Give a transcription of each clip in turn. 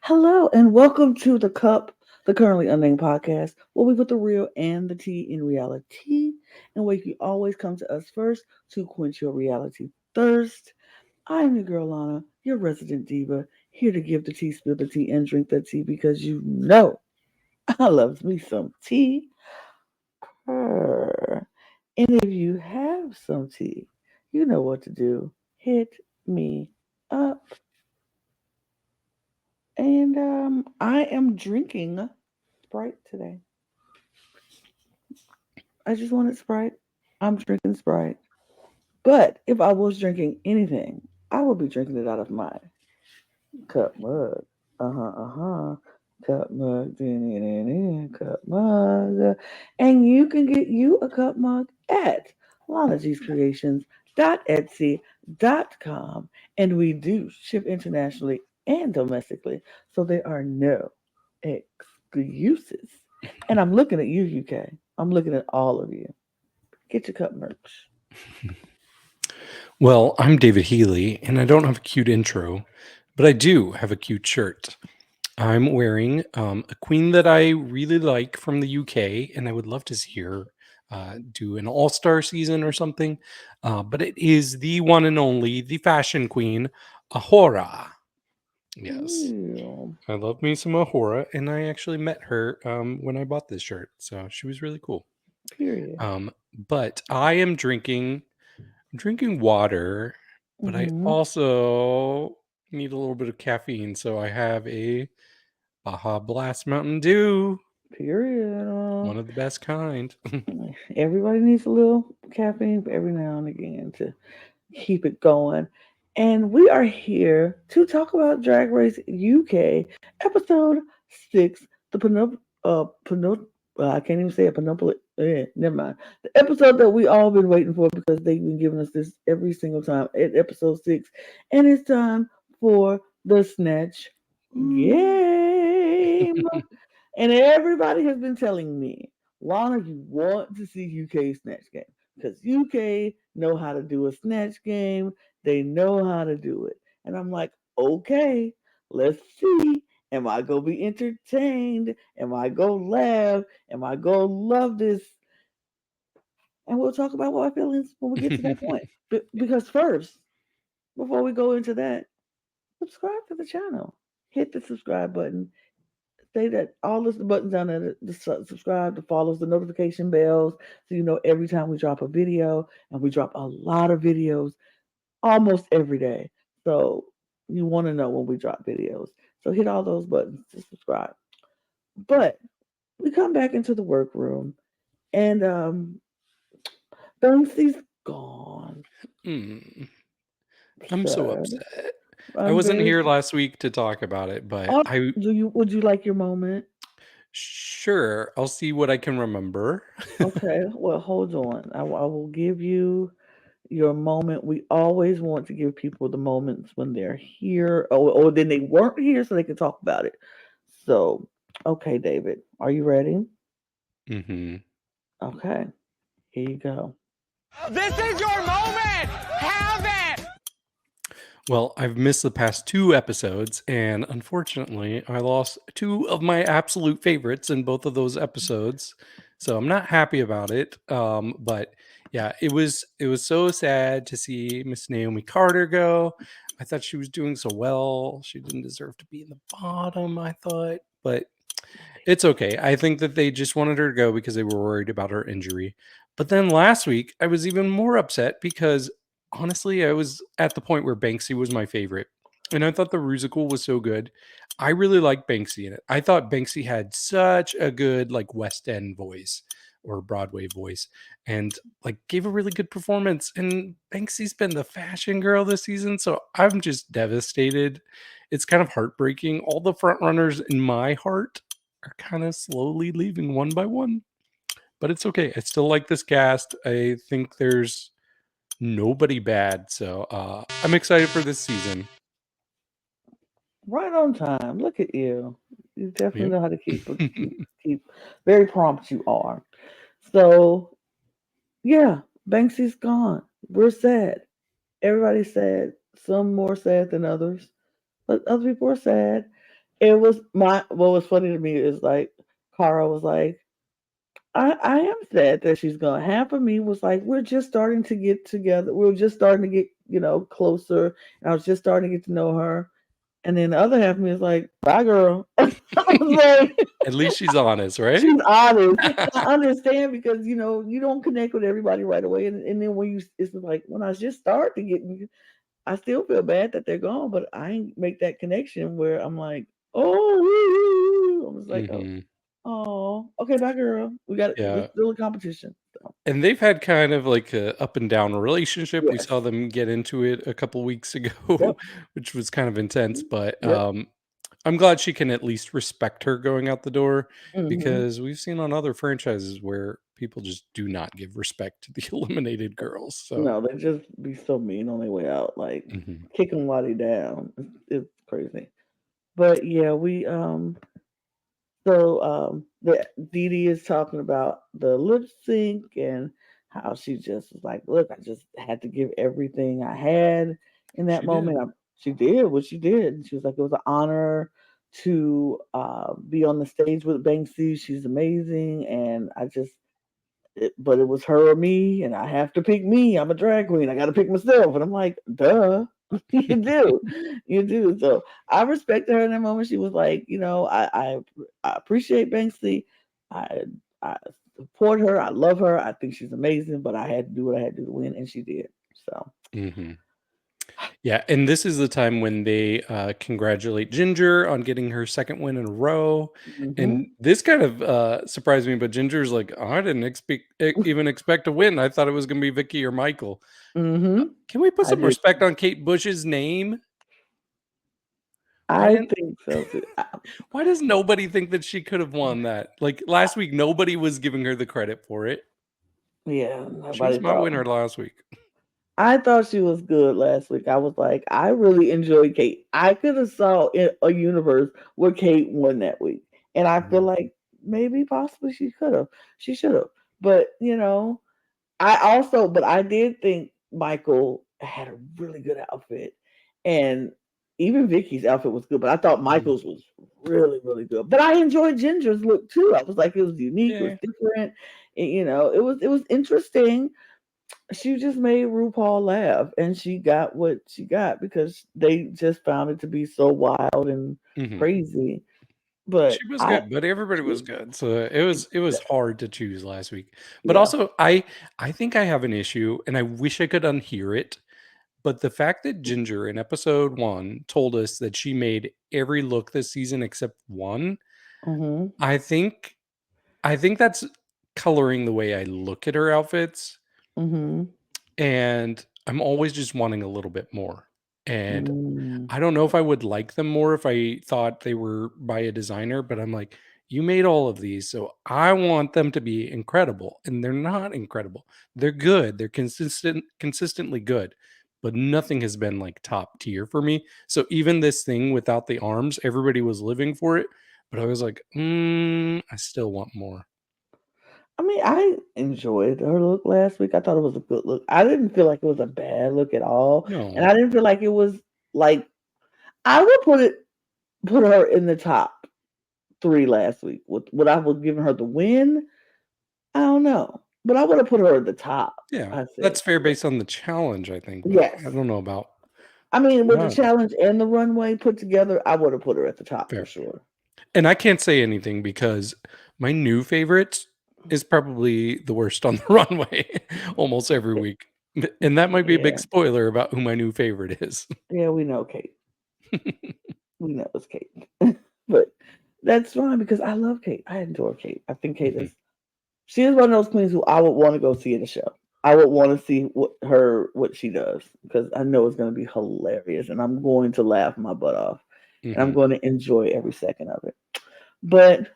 Hello, and welcome to the Currently Unnamed Podcast, where we put the real and the tea in reality, and where you always come to us first to quench your reality thirst. I'm your girl Lana, your resident diva, here to give the tea, spill the tea, and drink the tea because you know I loves me some tea. Purr. And if you have some tea, you know what to do. Hit me up. And I am drinking Sprite today. I just wanted Sprite. I'm drinking Sprite. But if I was drinking anything, I would be drinking it out of my cup mug. Uh-huh. Cup mug. Cup mug. And you can get you a cup mug at lanagcreations.etsy.com. And we do ship internationally and domestically. So there are no excuses. And I'm looking at you, UK. I'm looking at all of you. Get your cup merch. Well, I'm David Healy, and I don't have a cute intro, but I do have a cute shirt. I'm wearing a queen that I really like from the UK, and I would love to see her do an all-star season or something. But it is the one and only, the fashion queen, Ahura. Yes. Ew. I love me some Ahura, and I actually met her when I bought this shirt, so she was really cool. Period. But I am drinking water, but I also need a little bit of caffeine, so I have a Baja Blast Mountain Dew, Period. one of the best kind. Everybody needs a little caffeine every now and again to keep it going. And we are here to talk about Drag Race UK episode 6, the I can't even say it, never mind. The episode that we all been waiting for because they've been giving us this every single time at episode 6. And it's time for the Snatch Game. And everybody has been telling me, Lana, you want to see UK Snatch Game because UK know how to do a Snatch Game. They know how to do it. And I'm like, okay, let's see. Am I going to be entertained? Am I going to laugh? Am I going to love this? And we'll talk about our feelings when we get to that point. Because first, before we go into that, subscribe to the channel. Hit the subscribe button. Say that all the buttons down there, the subscribe, the follows, the notification bells, so you know every time we drop a video, and we drop a lot of videos almost every day. So you want to know when we drop videos. So hit all those buttons to subscribe. But we come back into the workroom, and Banksy's gone. I'm so upset. I wasn't here last week to talk about it, but would you like your moment? Sure, I'll see what I can remember. Okay, well, hold on. I will give you your moment. We always want to give people the moments when they're here, or then they weren't here, so they can talk about it. So, okay, David, are you ready? Mm-hmm. Okay, here you go. This is your moment! Have it! Well, I've missed the past 2 episodes, and unfortunately, I lost 2 of my absolute favorites in both of those episodes. So I'm not happy about it. But yeah, it was so sad to see Miss Naomi Carter go. I thought she was doing so well. She didn't deserve to be in the bottom, I thought, but it's okay. I think that they just wanted her to go because they were worried about her injury. But then last week, I was even more upset because honestly, I was at the point where Banksy was my favorite. And I thought the Rusical was so good. I really liked Banksy in it. I thought Banksy had such a good like West End voice or Broadway voice and like gave a really good performance. And Banksy's been the fashion girl this season. So I'm just devastated. It's kind of heartbreaking. All the front runners in my heart are kind of slowly leaving one by one. But it's okay. I still like this cast. I think there's nobody bad. So I'm excited for this season. Right on time. Look at you. You definitely Yep. know how to keep very prompt you are. So yeah, Banksy's gone. We're sad. Everybody's sad. Some more sad than others. But other people are sad. What was funny to me is like Cara was like, I am sad that she's gone. Half of me was like, we're just starting to get together. We're just starting to get, closer. And I was just starting to get to know her. And then the other half of me is like, bye, girl. I was like, At least she's honest, right? she's honest. And I understand because, you don't connect with everybody right away. And then it's like, when I just start to get, I still feel bad that they're gone, but I ain't make that connection where I'm like, oh, I was like, Mhm. oh, okay, bye, girl. We're Yeah. still a competition. So, And they've had kind of like a up and down relationship. We yes. saw them get into it a couple weeks ago, Yep. which was kind of intense. But Yep. I'm glad she can at least respect her going out the door, Mm-hmm. because we've seen on other franchises where people just do not give respect to the eliminated girls. So No, they just be so mean on their way out, like mhm. kick them while they down. It's crazy. But yeah, the Dee Dee is talking about the lip sync and how she just was like, look, I just had to give everything I had in that She did. moment. She did what she did. And she was like, it was an honor to be on the stage with Banksy. She's amazing. And but it was her or me, and I have to pick me. I'm a drag queen. I got to pick myself. And I'm like, duh. you do. You do. So I respected her in that moment. She was like, I appreciate Banksy. I I support her. I love her. I think she's amazing, but I had to do what I had to do to win, and she did. So Mhm. Yeah, and this is the time when they congratulate Ginger on getting her second win in a row. hmm And this kind of surprised me, but Ginger's like, "Oh, I didn't even expect to win. I thought it was going to be Vicki or Michael." hmm Can we put I some did. respect on Kate Bush's name? Why I didn't think so too. why does nobody think that she could have won that? Like last week, nobody was giving her the credit for it. Yeah, She nobody was my thought. winner last week. I thought she was good last week. I was like, I really enjoyed Kate. I could have saw in a universe where Kate won that week, and I feel Mhm. like maybe possibly she could have, she should have. But but I did think Michael had a really good outfit, and even Vicky's outfit was good. But I thought Mhm. Michael's was really, really good. But I enjoyed Ginger's look too. I was like, it was unique, it was Yeah. different, it was interesting. She just made RuPaul laugh, and she got what she got because they just found it to be so wild and Mhm. crazy. But She was good, but everybody she was was, good. So it was hard to choose last week. But yeah. also I think I have an issue, and I wish I could unhear it. But the fact that Ginger in episode 1 told us that she made every look this season except one, hmm I think that's coloring the way I look at her outfits, hmm and I'm always just wanting a little bit more. And mm I don't know if I would like them more if I thought they were by a designer, but I'm like, you made all of these, so I want them to be incredible. And they're not incredible. They're good. They're consistently good, but nothing has been like top tier for me. So even this thing without the arms, everybody was living for it, but I was like, I still want more. I mean, I enjoyed her look last week. I thought it was a good look. I didn't feel like it was a bad look at all, and No. I didn't feel like it was like I would put her in the top three last week. Would I have given her the win? I don't know, but I would have put her at the top. Yeah. I That's said, fair yeah. based on the challenge, I think, but Yes. I don't know about I mean, with the not challenge and the runway put together, I would have put her at the top for fair. sure. And I can't say anything because my new favorite is probably the worst on the runway almost every week. And that might be a big Yeah, spoiler about who my new favorite is. yeah, we know Kate. We know it's Kate, but that's fine because I love Kate. I adore Kate. I think Kate Mhm. is. She is one of those queens who I would want to go see in the show. I would want to see what she does because I know it's going to be hilarious, and I'm going to laugh my butt off, and I'm Mhm. going to enjoy every second of it. But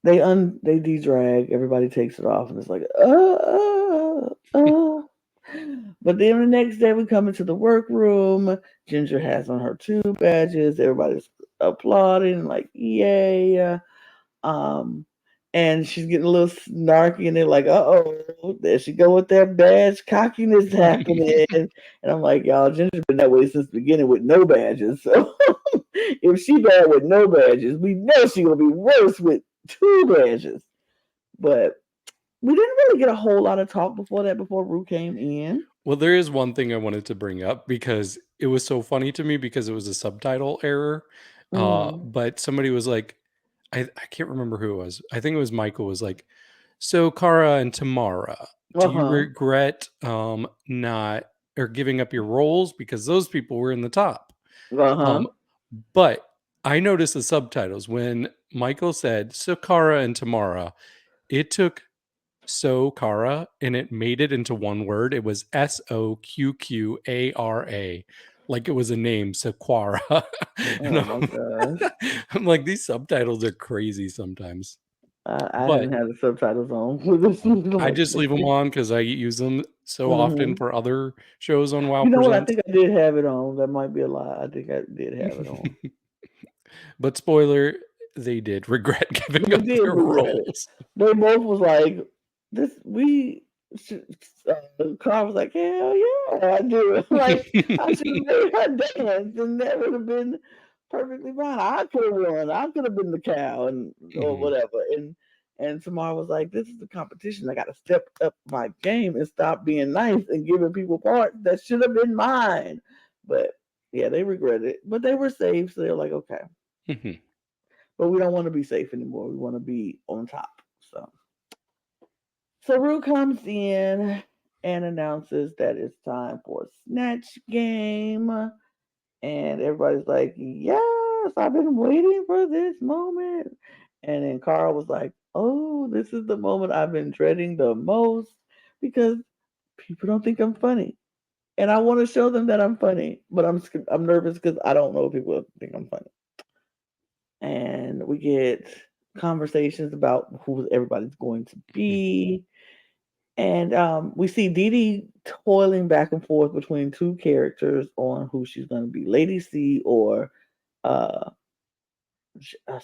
they de-drag, everybody takes it off, and it's like, oh. But then the next day we come into the workroom. Ginger has on her 2 badges. Everybody's applauding, like, yay. Um, and she's getting a little snarky, and they're like, "Uh-oh, there she go with that badge cockiness happening." And I'm like, "Y'all, Ginger's been that way since the beginning with no badges. So if she bad with no badges, we know she gonna be worse with 2 badges." But we didn't really get a whole lot of talk before that, before Rue came in. Well, there is one thing I wanted to bring up because it was so funny to me because it was a subtitle error. Mm. But somebody was like, I can't remember who it was. I think it was Michael was like, so Cara and Tamara, do you Uh-huh. regret not or giving up your roles because those people were in the top? Uh-huh. But I noticed the subtitles when Michael said, so Cara and Tamara, it took so Cara and it made it into one word. It was Soqqara, like it was a name, Sequara. And Oh my gosh. I'm like, these subtitles are crazy sometimes. I But haven't had the subtitles on for this. I just leave them on because I use them so often Mm-hmm. for other shows on Wow You know what? I Presents. think I did have it on. That might be a lie. I think I did have it on. But spoiler, they did regret giving They up did their regret it. roles. They both was like, "This we." Carl was like, "Hell yeah, I do." Like I should have made her dance, and that would have been perfectly fine. I could have won. I could have been the cow, and or Mhm. whatever. And Tamara was like, "This is the competition. I got to step up my game and stop being nice and giving people parts that should have been mine." But yeah, they regret it. But they were safe, so they're like, "Okay." Mhm. But we don't want to be safe anymore. We want to be on top. So Rue comes in and announces that it's time for Snatch Game. And everybody's like, yes, I've been waiting for this moment. And then Carl was like, oh, this is the moment I've been dreading the most because people don't think I'm funny. And I want to show them that I'm funny, but I'm nervous because I don't know if people think I'm funny. And we get conversations about who everybody's going to be. And we see Dee Dee toiling back and forth between 2 characters on who she's going to be, Lady C or uh,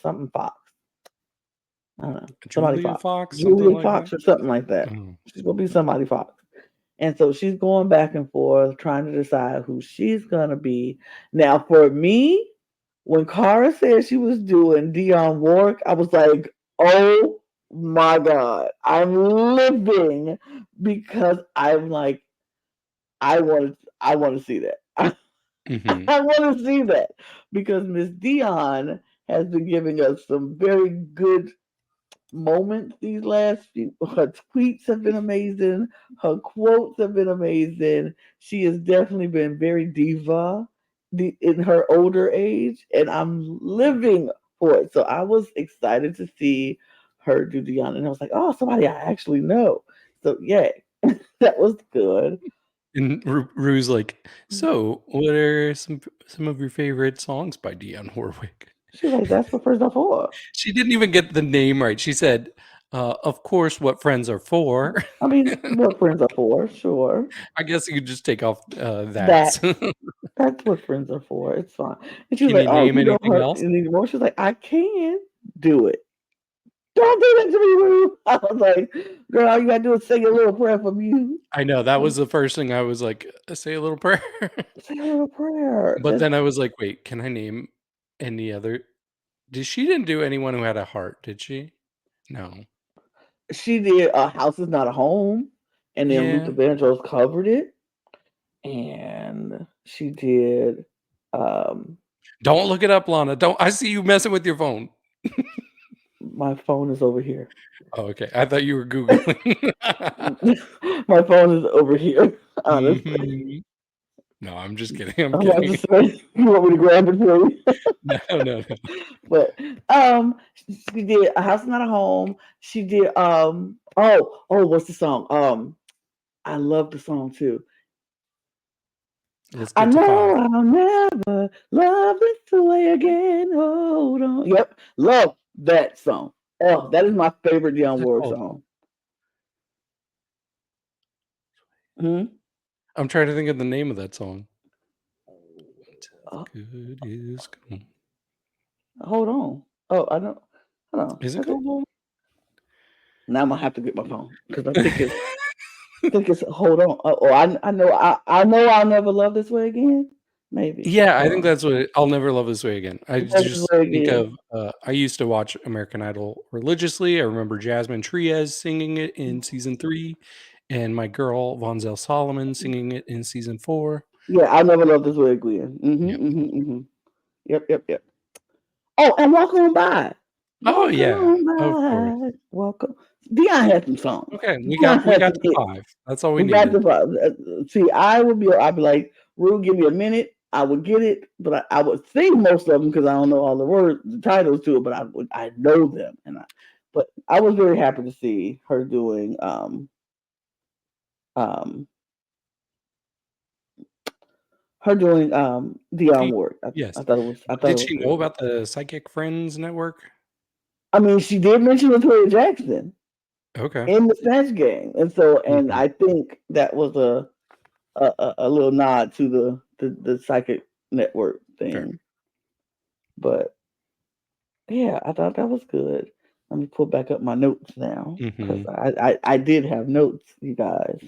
something Fox. I don't know, somebody Julia Fox, Fox, something Julia like Fox that. or something like that. Oh. She's going to be somebody Fox. And so she's going back and forth trying to decide who she's going to be. Now, for me, when Cara said she was doing Dionne Warwick, I was like, oh my God, I'm living because I'm like, I want to see that. Mhm. I want to see that because Miss Dion has been giving us some very good moments these last few. Her tweets have been amazing. Her quotes have been amazing. She has definitely been very diva in her older age, and I'm living for it. So I was excited to see her do Dion, and I was like, oh, somebody I actually know. So yay, that was good. And Rue's like, so what are some of your favorite songs by Dionne Warwick? She was like, that's what friends are for. She didn't even get the name right. She said, of course, what friends are for. I mean, what friends are for, sure. I guess you could just take off That that. that's what friends are for. It's fine. And she was Can like, you "Oh, name you don't anything hurt else? anymore." She was like, "I can do it. Don't do that to me, Rue." I was like, "Girl, all you gotta do is say a little prayer for me. I know that was the first thing I was like, say a little prayer. Say a little prayer." But then I was like, wait, can I name any other? She didn't do anyone who had a heart, did she? No. She did "A House Is Not a Home," and then Yeah. Luther Vandross covered it, and she did. Um, Don't look it up, Lana. Don't. I see you messing with your phone. my phone is over here. Oh, okay. I thought you were Googling. My phone is over here. Honestly. Mhm. No, I'm just kidding. I'm I'm about kidding. to say, you want me to grab it for you? No, no, no. But she did A House Not a Home. She did what's the song? I love the song too. Let's I get to 5. know I'll never love this way again. Hold on. Yep. Love that song. Oh, that is my favorite Dionne What's it Warwick called? song. Hmm? I'm trying to think of the name of that song. Oh, Good is gone. hold on. Oh, I don't. Hold on. Is it called Love? Now I'm gonna have to get my phone because I think it's. Hold on. I know. I know. I'll never love this way again. Maybe. Yeah, I Hold think on. that's what I'll never love this way again. I Love this just way think again. of I used to watch American Idol religiously. I remember Jasmine Triez singing it in season 3, and my girl Vonzell Solomon singing it in season 4. Yeah, I'll never love this way again. Yep. Oh, and walk on by. Oh Walk yeah, on of course. by. Walk on. Dion had some songs. Okay, we Dion got had some the hits. 5. That's all we We got needed. the see. I'd be like, Rue, give me a minute. I would get it, but I would sing most of them because I don't know all the words, the titles to it, but I know them, but I was very happy to see her doing Dionne Warwick. Yes. I thought it Did was she know good. about the Psychic Friends network? I mean, she did mention Latoya Jackson Okay. in the Snatch Game, and so Mhm. I think that was a little nod to the Psychic Network thing. Fair. But yeah, I thought that was good. Let me pull back up my notes now because I did have notes, you guys.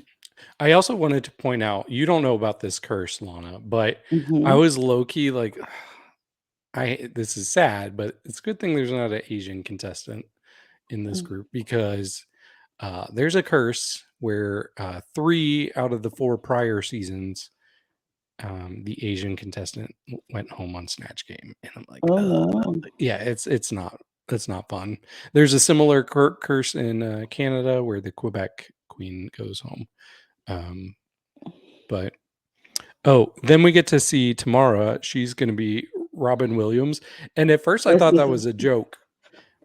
I also wanted to point out, you don't know about this curse, Lana, but I Hmm. was low key like, this is sad, but it's a good thing there's not an Asian contestant in this group because there's a curse where 3 out of the 4 prior seasons, the Asian contestant went home on Snatch Game, and I'm like, Oh no. yeah, it's not fun. There's a similar curse in Canada where the Quebec queen goes home. But then we get to see Tomara. She's going to be Robin Williams, and at first I thought that was a joke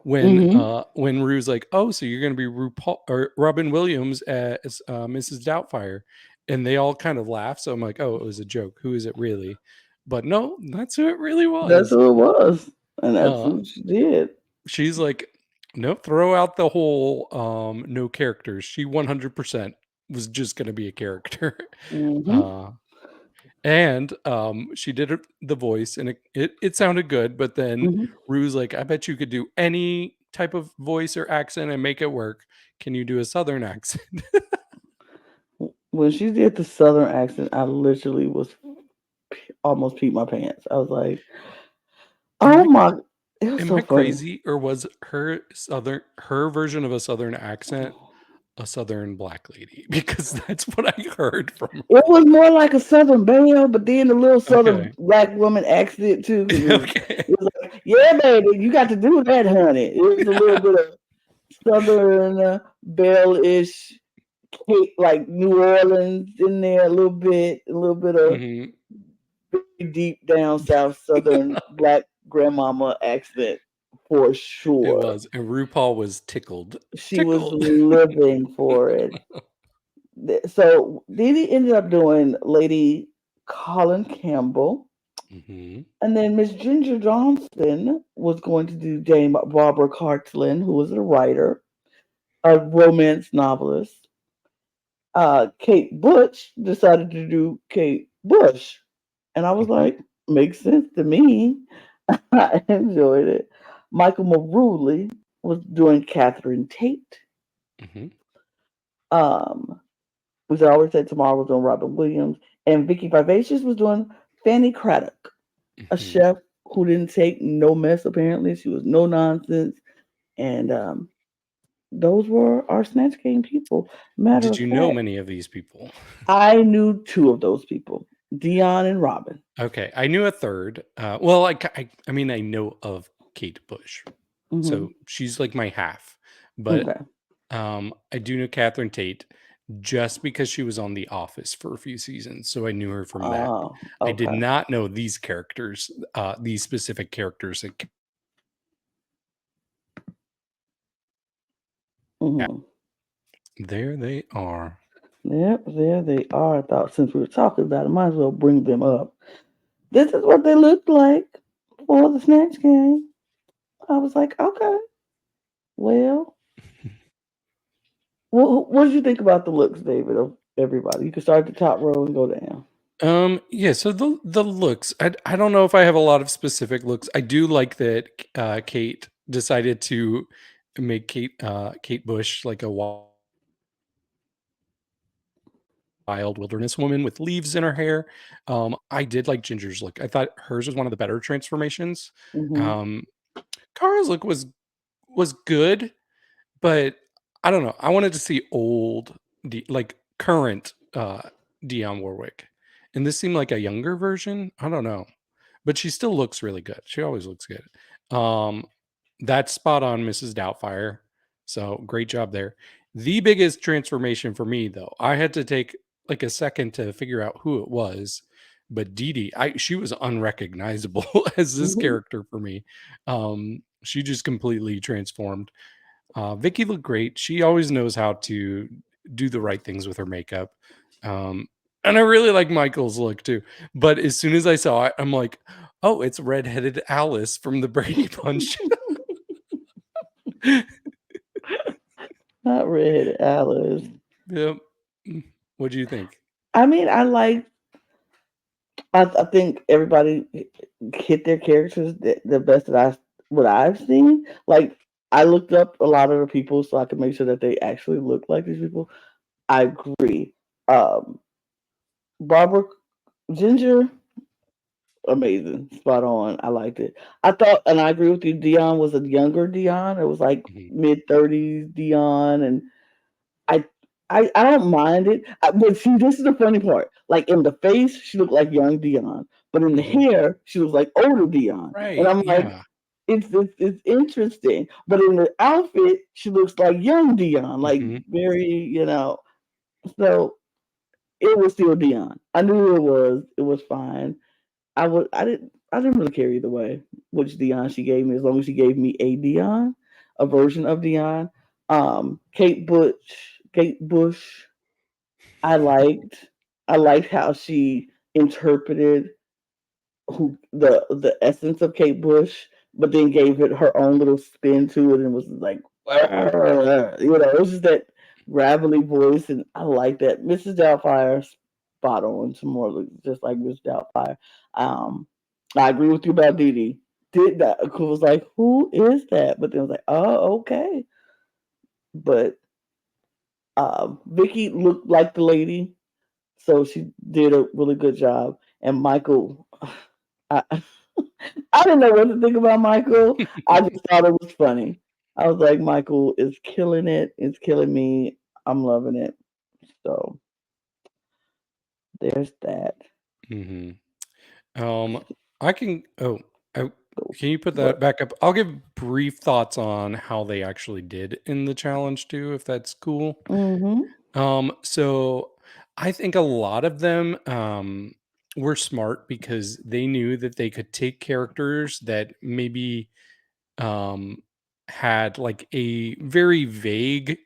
when Rue's like, "Oh, so you're going to be RuPaul or Robin Williams as Mrs. Doubtfire," and they all kind of laugh. So I'm like, "Oh, it was a joke. Who is it really?" But no, that's who it really That's was. who it was, and that's Uh, what she did. she's like, "Nope, throw out the whole no characters." She 100% was just going to be a character. Hmm. And she did the voice, and it sounded good. But then Rue's like, "I bet you could do any type of voice or accent and make it work. Can you do a Southern accent?" When she did the Southern accent, I literally was almost peed my pants. I was like, "Oh my!" It was Am so I funny. crazy, or was her version of a Southern accent a Southern black lady? Because that's what I heard from her. It was more like a Southern belle, but then the little Southern Okay. black woman accent too. Okay. It was like, yeah, baby, you got to do that, honey. It was a little bit of Southern belle-ish, like New Orleans in there, a little bit of very deep down South Southern black grandmama accent for It sure. was, and RuPaul was tickled. She was living for it. So Dee ended up doing Lady Colin Campbell. And then Miss Ginger Johnson was going to do Dame Barbara Cartland, who was a writer, a romance novelist. Kate Butch decided to do Kate Bush. And I was like, makes sense to me. I enjoyed it. Michael Marouli was doing Catherine Tate. Which I always said Tomorrow was doing Robin Williams. And Vicki Vivacious was doing Fanny Craddock, a chef who didn't take no mess, apparently. She was no nonsense. And those were our Snatch Game people. Matter Did of you know fact, many of these people? I knew 2 of those people, Dionne and Robin. Okay, I knew a third. Well, I mean, I know of Kate Bush, so she's like my half. But I do know Catherine Tate just because she was on The Office for a few seasons, so I knew her from that. I did not know these characters, these specific characters. There they are. Yep, there they are. I thought since we were talking about it, might as well bring them up. This is what they looked like for the Snatch Game. I was like, okay. Well, what did you think about the looks, David? Of everybody, you can start at the top row and go down. Yeah, so the looks, I don't know if I have a lot of specific looks. I do like that Kate decided to make Kate Bush like a wild wilderness woman with leaves in her hair. I did like Ginger's look. I thought hers was one of the better transformations. Hmm. Um, Cara's look was good, but I don't know. I wanted to see like current Dionne Warwick, and this seemed like a younger version. I don't know, but she still looks really good. She always looks good. Um, that's spot on, Mrs. Doubtfire. So great job there. The biggest transformation for me, though, I had to take like a second to figure out who it was. But Dee Dee, she was unrecognizable as this Hmm. character for me. She just completely transformed. Vicki looked great. She always knows how to do the right things with her makeup. Um, and I really like Michael's look too. But as soon as I saw it, I'm like, oh, it's redheaded Alice from the Brady Bunch. Not Red Alice. Yep. What do you think? I mean, I think everybody hit their characters the best that what I've seen. Like I looked up a lot of the people so I could make sure that they actually look like these people. I agree. Um, Barbara Ginger, amazing, spot on. I liked it. I thought, and I agree with you. Dion was a younger Dion. It was like Mhm. mid-30s Dion, and I I don't mind it. But see, this is the funny part. Like in the face, she looked like young Dion, but in the Mhm. hair, she looks like older Dion. And Right. I'm like, Yeah. it's interesting. But in the outfit, she looks like young Dion, like Hmm. very, So it was still Dion. I knew it was. It was fine. I didn't really care either way which Dion she gave me, as long as she gave me a Dion, a version of Dion. Kate Bush, I liked. I liked how she interpreted who the essence of Kate Bush, but then gave it her own little spin to it and was like, it was just that gravelly voice, and I like that. Mrs. Doubtfire, spot on. Some more just like Mrs. Doubtfire. Um, I agree with you about Dee Dee. Did that? I was like, who is that? But then I was like, oh, okay. But Vicky looked like the lady, so she did a really good job. And Michael, I, I didn't know what to think about Michael. I just thought it was funny. I was like, Michael is killing it. It's killing me. I'm loving it. So there's that. Hmm. Um, I can. Oh, I, can you put that What? back up? I'll give brief thoughts on how they actually did in the challenge too, if that's cool. Mm-hmm. So I think a lot of them were smart because they knew that they could take characters that maybe um had like a very vague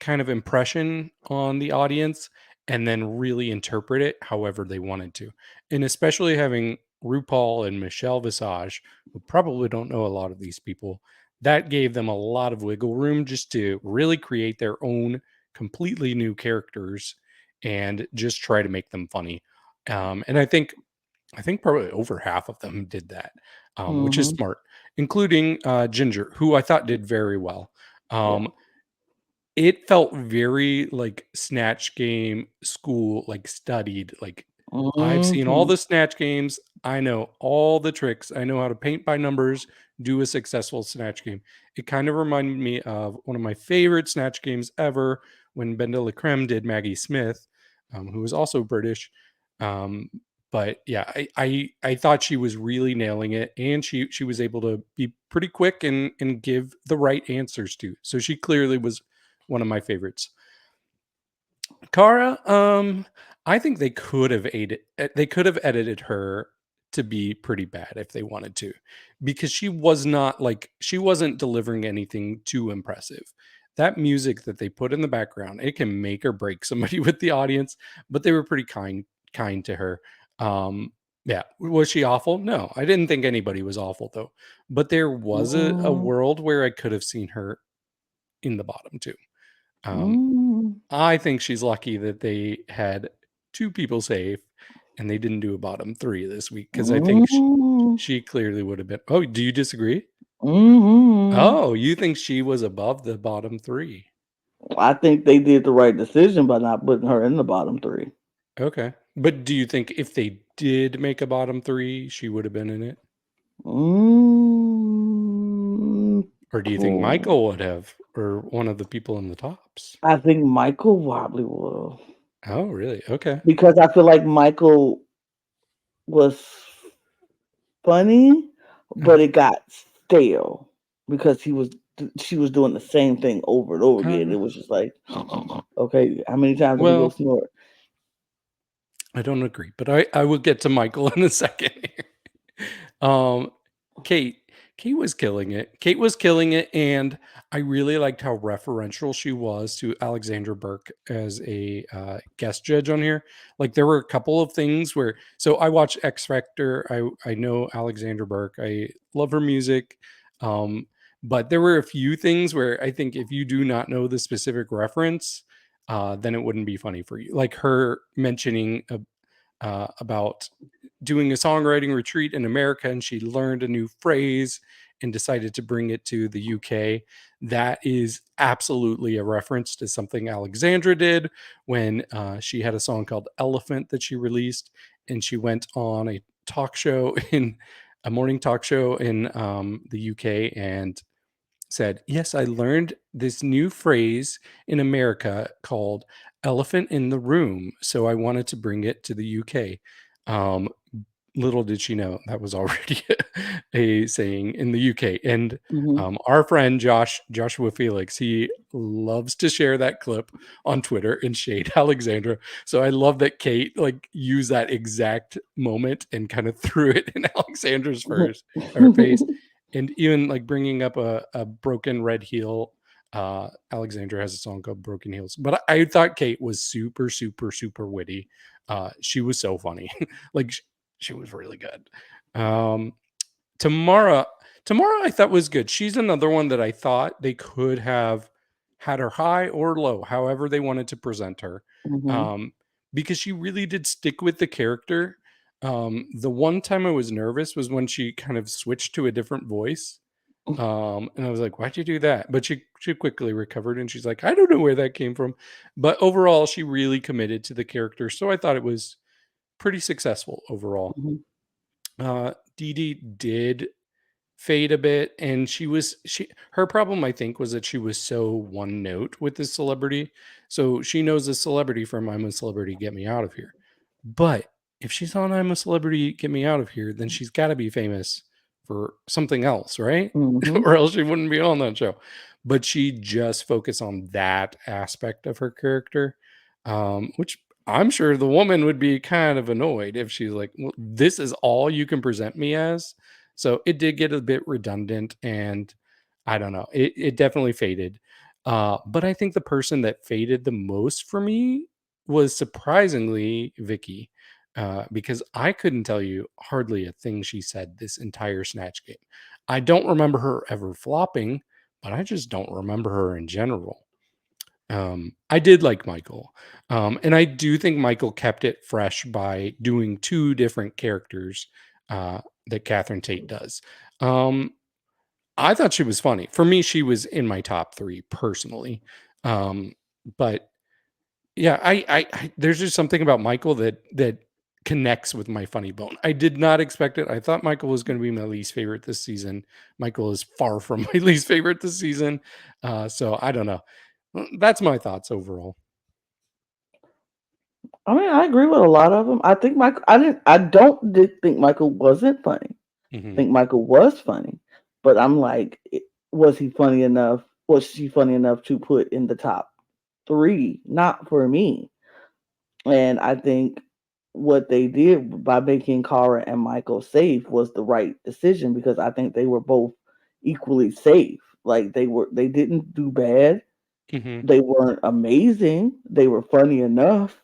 kind of impression on the audience and then really interpret it however they wanted to. And especially having RuPaul and Michelle Visage, who probably don't know a lot of these people, that gave them a lot of wiggle room just to really create their own completely new characters and just try to make them funny. And I think probably over half of them did that, which is Mm-hmm. smart, including Ginger, who I thought did very well. Yeah. Um, it felt very like Snatch Game school, like studied. Like I've seen all Mm-hmm. the Snatch Games. I know all the tricks. I know how to paint by numbers, do a successful Snatch Game. It kind of reminded me of one of my favorite Snatch Games ever when Ben de la Creme did Maggie Smith, who was also British. Um, but yeah, I thought she was really nailing it, and she was able to be pretty quick and give the right answers to. So she clearly was one of my favorites. Cara, I think they could have edited her to be pretty bad if they wanted to, because she wasn't delivering anything too impressive. That music that they put in the background, it can make or break somebody with the audience, but they were pretty kind to her. Um, yeah, was she awful? No, I didn't think anybody was awful though. But there was a Mm-hmm. world where I could have seen her in the bottom two. Mm. I think she's lucky that they had 2 people safe and they didn't do a bottom 3 this week, because I think Mm. she clearly would have been. Oh, do you disagree? Mm-hmm. Oh, you think she was above the bottom 3? I think they did the right decision by not putting her in the bottom 3. Okay. But do you think if they did make a bottom 3, she would have been in it? Mm. Or do you think Michael would have, or one of the people in the tops? I think Michael probably will. Oh, really? Okay. Because I feel like Michael was funny, but it got stale because she was doing the same thing over and over again. It was just like, okay, how many times are we gonna snort? I don't agree, but I will get to Michael in a second here. Kate was killing it. Kate was killing it, and I really liked how referential she was to Alexandra Burke as a guest judge on here. Like, there were a couple of things where, so I watch X Factor. I know Alexandra Burke. I love her music. But there were a few things where I think if you do not know the specific reference, then it wouldn't be funny for you. Like her mentioning about doing a songwriting retreat in America, and she learned a new phrase and decided to bring it to the UK. That is absolutely a reference to something Alexandra did when she had a song called Elephant that she released, and she went on a talk show in a morning talk show in the UK and said, yes, I learned this new phrase in America called elephant in the room. So I wanted to bring it to the UK. Little did she know that was already a saying in the UK. And our friend Joshua Felix, he loves to share that clip on Twitter and shade Alexandra. So I love that Kate like used that exact moment and kind of threw it in Alexandra's face. And even like bringing up a broken red heel. Alexandra has a song called Broken Heels. But I thought Kate was super, super, super witty. She was so funny. Like she was really good. Tamara, I thought was good. She's another one that I thought they could have had her high or low, however they wanted to present her. Because she really did stick with the character. The one time I was nervous was when she kind of switched to a different voice. And I was like, why'd you do that? But she quickly recovered, and she's like, I don't know where that came from. But overall, she really committed to the character. So I thought it was pretty successful overall. Dee Dee did fade a bit, and her problem, I think, was that she was so one note with this celebrity. So she knows the celebrity from I'm a Celebrity, Get Me Out of Here. But if she's on I'm a Celebrity, Get Me Out of Here, then she's got to be famous for something else, right? Or else she wouldn't be on that show. But she just focused on that aspect of her character, which I'm sure the woman would be kind of annoyed if she's like, well, this is all you can present me as. So it did get a bit redundant, and I don't know. It definitely faded. But I think the person that faded the most for me was surprisingly Vicki, because I couldn't tell you hardly a thing she said this entire Snatch Game. I don't remember her ever flopping, but I just don't remember her in general. I did like Michael. And I do think Michael kept it fresh by doing 2 different characters that Catherine Tate does. I thought she was funny. For me, she was in my top 3 personally. But yeah, I there's just something about Michael that connects with my funny bone. I did not expect it. I thought Michael was going to be my least favorite this season. Michael is far from my least favorite this season. So I don't know. That's my thoughts overall. I mean, I agree with a lot of them. I think Michael. I don't think Michael wasn't funny. I think Michael was funny, but I'm like, was he funny enough? Was she funny enough to put in the top 3? Not for me. And I think what they did by making Cara and Michael safe was the right decision, because I think they were both equally safe. Like they didn't do bad. They weren't amazing. They were funny enough.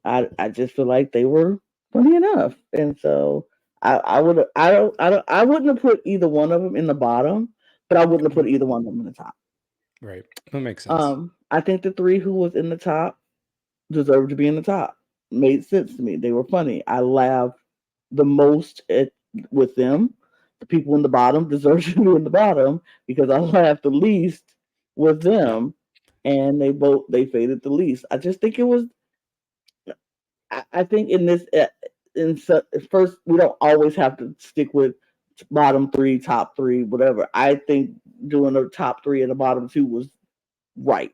I just feel like they were funny enough, and so I wouldn't have put either one of them in the bottom, but I wouldn't have put either one of them in the top. Right. That makes sense. I think the three who was in the top deserved to be in the top. Made sense to me. They were funny. I laughed the most with them. The people in the bottom deserve to be in the bottom because I laughed the least with Yeah. them, and they faded the least. I just think it was. I think in this first we don't always have to stick with bottom three, top three, whatever. I think doing the top three and the bottom two was right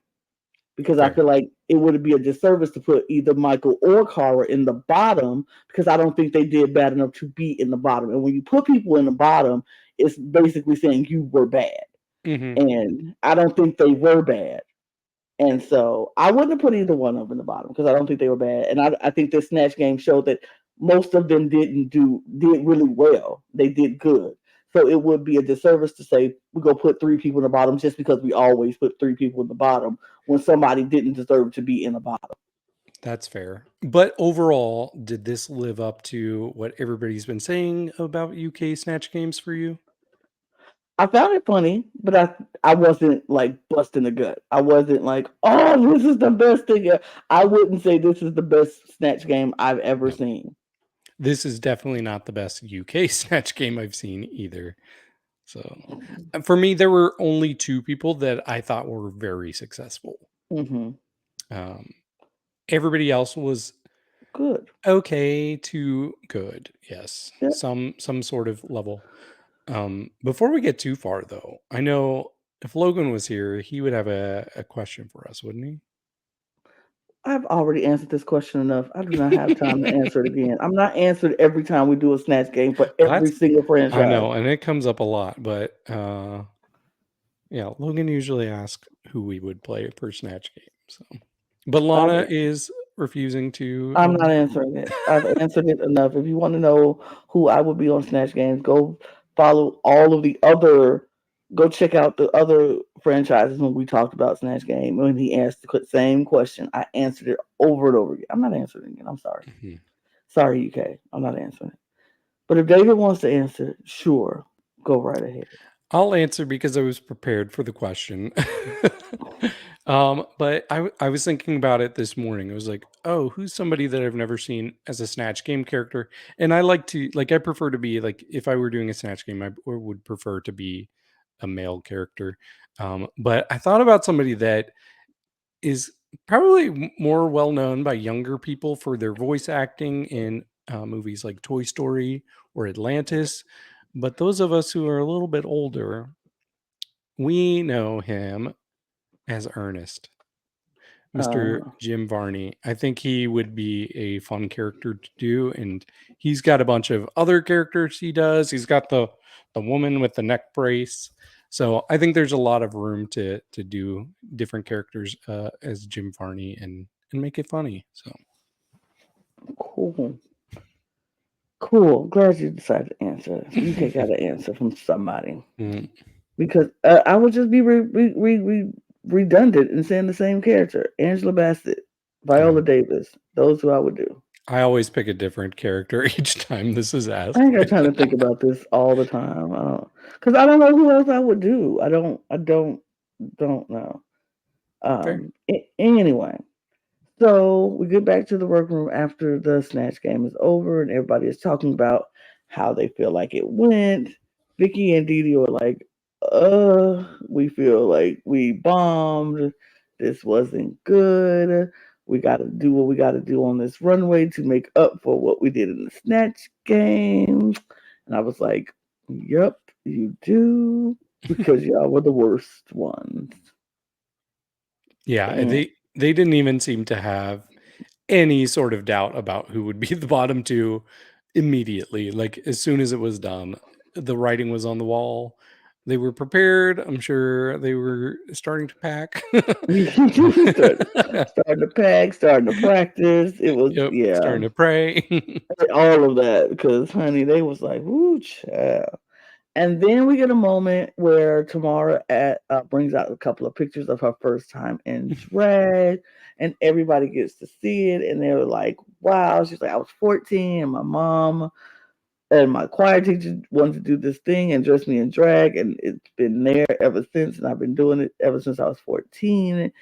because I Fair. feel like it would be a disservice to put either Michael or Cara in the bottom because I don't think they did bad enough to be in the bottom. And when you put people in the bottom, it's basically saying you were bad. Hmm. And I don't think they were bad. And so I wouldn't have put either one of them in the bottom because I don't think they were bad. And I think this Snatch Game showed that most of them did really well. They did good. So it would be a disservice to say we go put three people in the bottom just because we always put three people in the bottom when somebody didn't deserve to be in the bottom. That's fair. But overall, did this live up to what everybody's been saying about UK Snatch Games for you? I found it funny, but I wasn't like busting the gut. I wasn't like, oh, this is the best thing. I wouldn't say this is the best Snatch Game I've ever No. seen. This is definitely not the best UK Snatch Game I've seen either. So for me, there were only two people that I thought were very successful. Mm-hmm. Everybody else was Good. okay to good. Yes. Yeah. Some sort of level. Before we get too far though, I know if Logan was here, he would have a question for us, wouldn't he? I've already answered this question enough. I do not have time to answer it again. I'm not answered every time we do a Snatch Game for every That's single franchise. I know, and it comes up a lot, but yeah, Logan usually asks who we would play per Snatch Game. So, but Lana is refusing to. I'm not answering it. I've answered it enough. If you want to know who I would be on Snatch Games, go follow all of the other. Go check out the other franchises when we talked about Snatch Game. When he asked the same question, I answered it over and over again. I'm not answering it again. I'm sorry. Mm-hmm. Sorry, UK. I'm not answering it. But if David wants to answer, sure, go right ahead. I'll answer because I was prepared for the question. But I was thinking about it this morning. I was like, oh, who's somebody that I've never seen as a Snatch Game character? And I I prefer to be like, if I were doing a Snatch Game, I would prefer to be a male character. But I thought about somebody that is probably more well known by younger people for their voice acting in movies like Toy Story or Atlantis. But those of us who are a little bit older, we know him as Ernest, Mr. Jim Varney. I think he would be a fun character to do, and he's got a bunch of other characters he does. He's got the woman with the neck brace. So I think there's a lot of room to do different characters as Jim Varney and make it funny. So Cool. Glad you decided to answer. You got an answer from somebody. Mm. Because I would just be redundant in saying the same character. Angela Bassett, Viola Davis. Those who I would do. I always pick a different character each time this is asked. I ain't got time to think about this all the time. Because I don't know who else I would do. I don't know. Anyway. So we get back to the workroom after the Snatch Game is over and everybody is talking about how they feel like it went. Vicki and DeDe are like, we feel like we bombed. This wasn't good. We got to do what we got to do on this runway to make up for what we did in the Snatch Game. And I was like, yep, you do. Because y'all were the worst ones. Yeah, they didn't even seem to have any sort of doubt about who would be the bottom two immediately. Like as soon as it was done, the writing was on the wall. They were prepared. I'm sure they were starting to pack. starting to pack, starting to practice. It was starting to pray. All of that because honey, they was like, "Woo, child." And then we get a moment where Tomara brings out a couple of pictures of her first time in drag, and everybody gets to see it, and they were like, "Wow!" She's like, "I was 14, and my mom And my choir teacher wanted to do this thing and dress me in drag, and it's been there ever since. And I've been doing it ever since I was 14.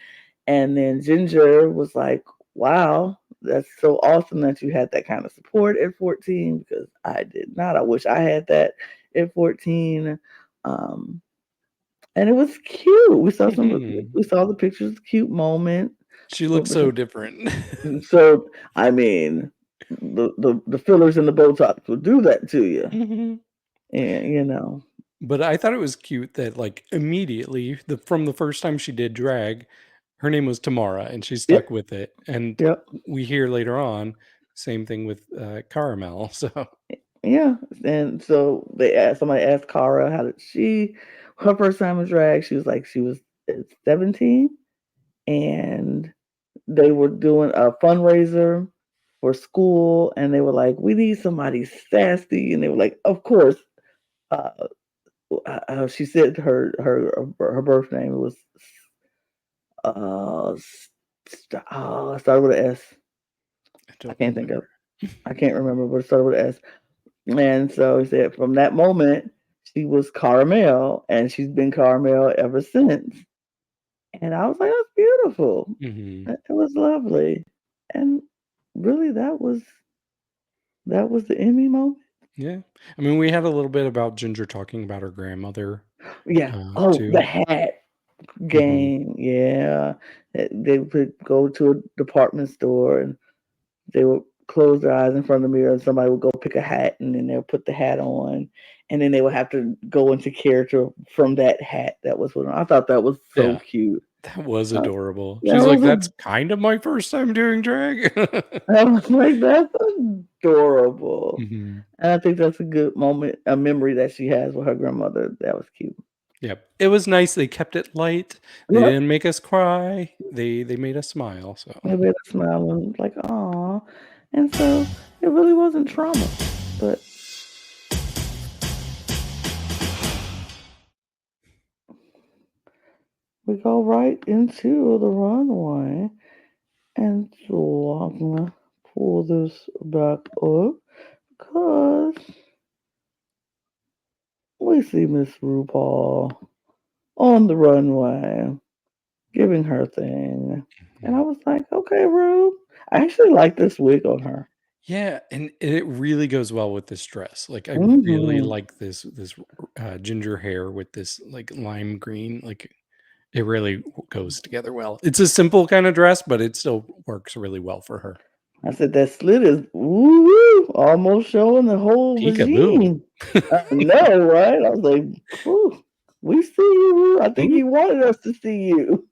And then Ginger was like, "Wow, that's so awesome that you had that kind of support at 14, because I did not. I wish I had that at 14." Um, and it was cute. We saw the pictures, cute moment. She looks so different. So I mean, the fillers and the Botox will do that to you, and But I thought it was cute that, like, immediately from the first time she did drag, her name was Tomara, and she stuck with it. And Yep. we hear later on, same thing with Cara Melle. So Yeah, and so somebody asked Cara how did her first time in drag. She was like she was 17, and they were doing a fundraiser for school, and they were like, "We need somebody sassy," and they were like, "Of course." She said her birth name was it started with an S. I can't think of. I can't remember, but it started with an S. And so he said from that moment, she was Cara Melle, and she's been Cara Melle ever since. And I was like, that's beautiful. It was lovely. And really, that was the Emmy moment. yeah, I mean, we had a little bit about Ginger talking about her grandmother. Yeah. Too. The hat game. Yeah. They would go to a department store, and they would close their eyes in front of the mirror, and somebody would go pick a hat, and then they'll put the hat on, and then they would have to go into character from that hat that was put on. I thought that was so cute. That was adorable. Yeah, She's like, that's kind of my first time doing drag. I was like, that's adorable. And I think that's a good moment, a memory that she has with her grandmother. That was cute. Yep. It was nice. They kept it light. They didn't make us cry. They made us smile. So they made us smile and like, aw. And so it really wasn't trauma, but we go right into the runway. And so I'm gonna pull this back up because we see Miss RuPaul on the runway giving her thing. And I was like, okay, Ru. I actually like this wig on her. yeah, and it really goes well with this dress. Like I really like this ginger hair with this like lime green. Like it really goes together well. It's a simple kind of dress, but it still works really well for her. I said that slit is almost showing the whole regime. I know, right? I was like, we see you, Ru. I think he wanted us to see you.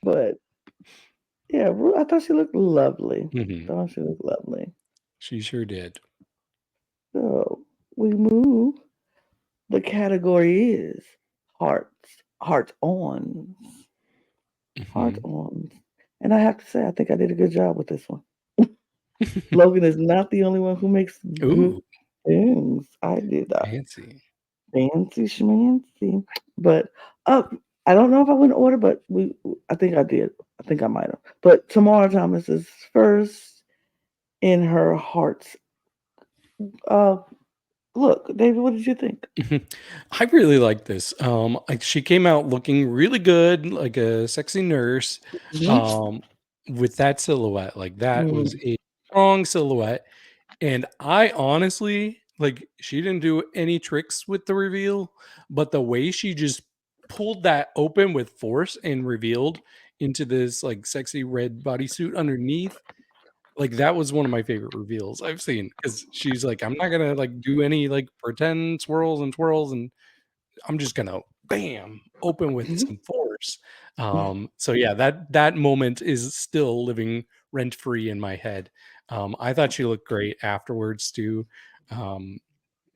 But yeah, I thought she looked lovely. She sure did. So we move. The category is Heart-Ons. Heart-Ons. And I have to say, I think I did a good job with this one. Logan is not the only one who makes good things. I did that. Fancy schmancy. But I don't know if I went in order, but I think I did. I think I might have. But Tomara Thomas is first in her hearts. Look, David, what did you think? I really like this. She came out looking really good, like a sexy nurse. With that silhouette, like that was a strong silhouette. And I honestly, like, she didn't do any tricks with the reveal, but the way she just pulled that open with force and revealed into this like sexy red bodysuit underneath, like that was one of my favorite reveals I've seen, because she's like, I'm not gonna like do any like pretend swirls and twirls, and I'm just gonna bam open with some force. So yeah, that moment is still living rent free in my head. I thought she looked great afterwards too.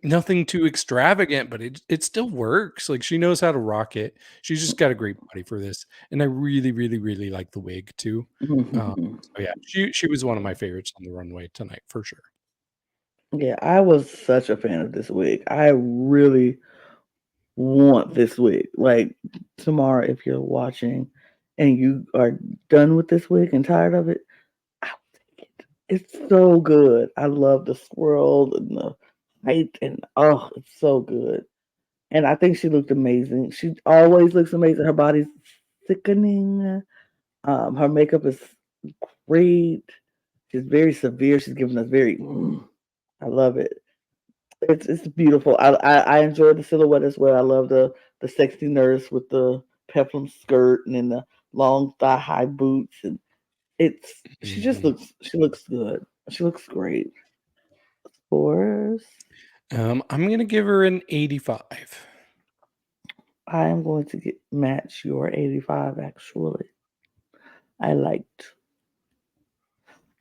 Nothing too extravagant, but it still works. Like she knows how to rock it. She's just got a great body for this, and I really, really, really like the wig too. So yeah, she was one of my favorites on the runway tonight for sure. Yeah, I was such a fan of this wig. I really want this wig. Like tomorrow, if you're watching and you are done with this wig and tired of it, I will take it. It's so good. I love the swirl and the height, and it's so good. And I think she looked amazing. She always looks amazing. Her body's sickening. Her makeup is great. She's very severe. She's giving us very. I love it. It's beautiful. I enjoy the silhouette as well. I love the sexy nurse with the peplum skirt and then the long thigh high boots, and she looks good. She looks great. Of course, I'm gonna give her an 85. I am going to match your 85. Actually, I liked.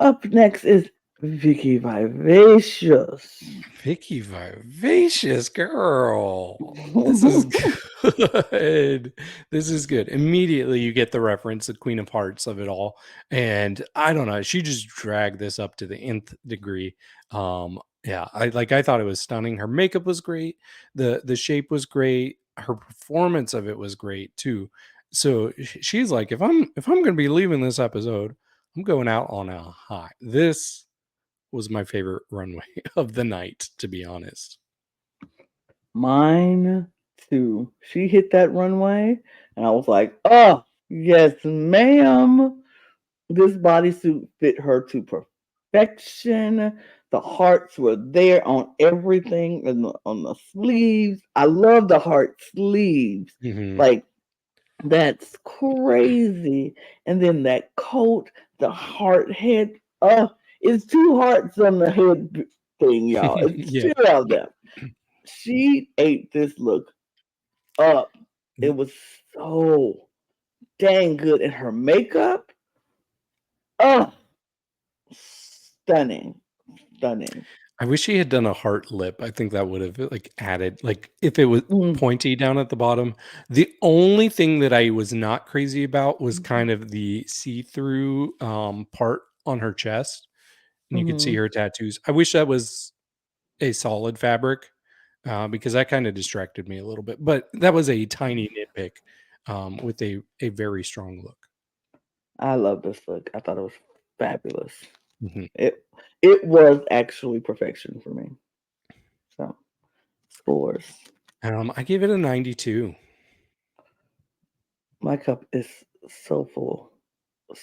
Up next is Vicki Vivacious. Vicki Vivacious, girl. This is good. This is good. Immediately you get the reference, the Queen of Hearts of it all. And I don't know, she just dragged this up to the nth degree. Yeah, I thought it was stunning. Her makeup was great. The shape was great. Her performance of it was great too. So she's like, if I'm gonna be leaving this episode, I'm going out on a high. This was my favorite runway of the night, to be honest. Mine too. She hit that runway, and I was like, "Oh yes, ma'am." This bodysuit fit her to perfection. The hearts were there on everything and on the sleeves. I love the heart sleeves. Like that's crazy. And then that coat, the heart head. It's two hearts on the head thing, y'all. It's Yeah. two of them. She ate this look up. It was so dang good. And her makeup, stunning. I wish she had done a heart lip. I think that would have added, if it was pointy down at the bottom. The only thing that I was not crazy about was kind of the see-through part on her chest, and you could see her tattoos. I wish that was a solid fabric because that kind of distracted me a little bit. But that was a tiny nitpick with a very strong look. I love this look. I thought it was fabulous. It was actually perfection for me. So, scores. I gave it a 92. My cup is so full,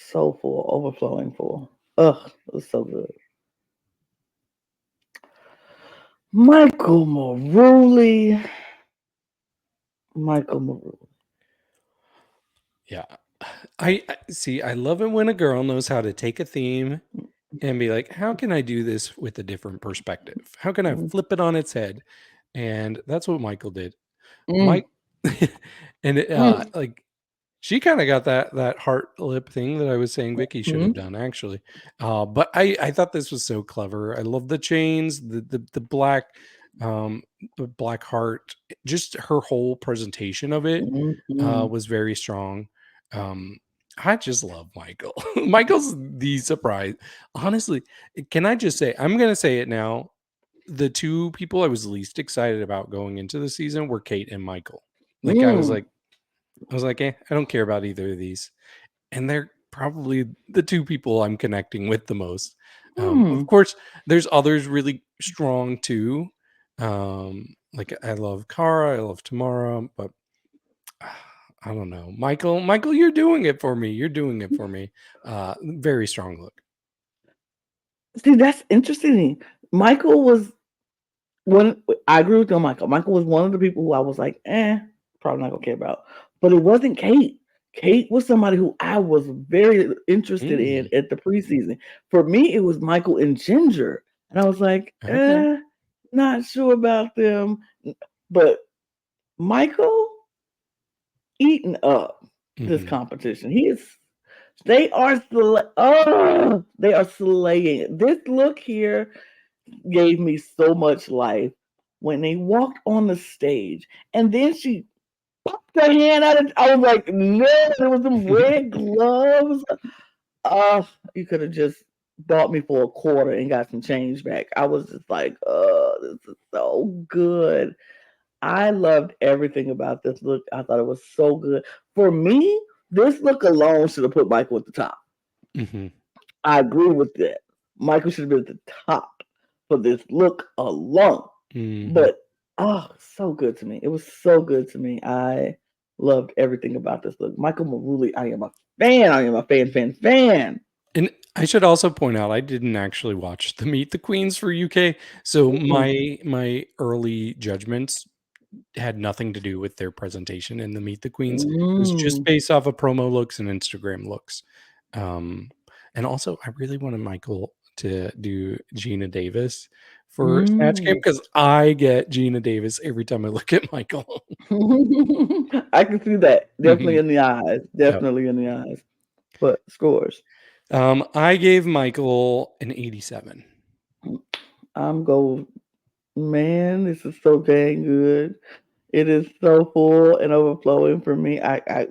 overflowing full. It's so good. Michael Marouli. Yeah. I see. I love it when a girl knows how to take a theme and be like, how can I do this with a different perspective? How can I flip it on its head? And that's what Michael did. Mike, and she kind of got that heart lip thing that I was saying Vicki should have done actually. But I thought this was so clever. I love the chains, the black heart, just her whole presentation of it was very strong. I just love Michael. Michael's the surprise. Honestly, can I just say, I'm going to say it now. The two people I was least excited about going into the season were Kate and Michael. I was like, I don't care about either of these. And they're probably the two people I'm connecting with the most. Of course, there's others really strong too. I love Cara, I love Tomara, but I don't know. Michael, you're doing it for me. Very strong look. See, that's interesting. Michael was I agree with you on Michael. Michael was one of the people who I was like, probably not gonna care about. But it wasn't Kate. Kate was somebody who I was very interested in at the preseason. For me, it was Michael and Ginger. And I was like, not sure about them. But Michael eating up this competition. They are slaying. This look here gave me so much life when they walked on the stage, and then she popped her hand out. I was like, no, there was some red gloves. You could have just bought me for a quarter and got some change back. I was just like, this is so good. I loved everything about this look. I thought it was so good. For me, this look alone should have put Michael at the top. I agree with that. Michael should have been at the top for this look alone. Mhm. But so good to me. It was so good to me. I loved everything about this look. Michael Marouli, I am a fan. I am a fan. And I should also point out, I didn't actually watch the Meet the Queens for UK, so my early judgments had nothing to do with their presentation in the Meet the Queens. It was just based off of promo looks and Instagram looks. And also, I really wanted Michael to do Gina Davis for Snatch Game because I get Gina Davis every time I look at Michael. I can see that. Definitely Mhm. in the eyes. Definitely in the eyes. But scores. I gave Michael an 87. I'm going, man, this is so dang good. It is so full and overflowing for me. I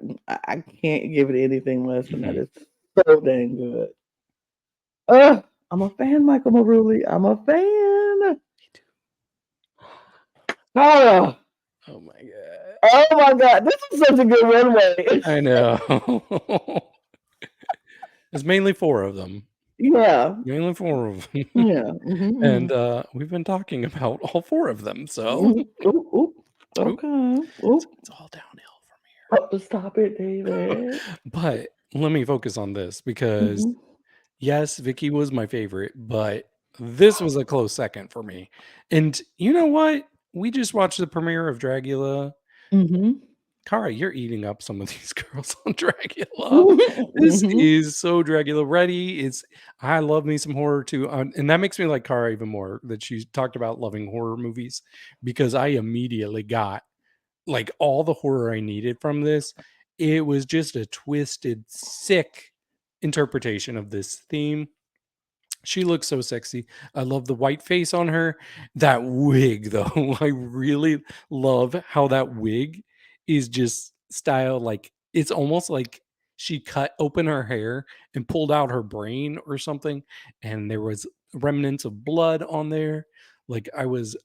can't give it anything less than that. It's so dang good. I'm a fan, Michael Marouli. I'm a fan. Me too. Oh Oh my my God. This is such a good runway. I know. It's mainly 4 of them. Yeah. Mainly 4 of them. Yeah. And we've been talking about all 4 of them, so Ooh. Okay. Ooh. it's all downhill from here. Stop it, David. But let me focus on this because yes, Vicki was my favorite, but this was a close second for me. And you know what? We just watched the premiere of Dragula. Cara, you're eating up some of these girls on Dragula. This is so Dragula ready. I love me some horror too. And that makes me like Cara even more that she talked about loving horror movies because I immediately got like all the horror I needed from this. It was just a twisted, sick interpretation of this theme. She looks so sexy. I love the white face on her. That wig, though, I really love how that wig is just styled like it's almost like she cut open her hair and pulled out her brain or something, and there was remnants of blood on there. Like I was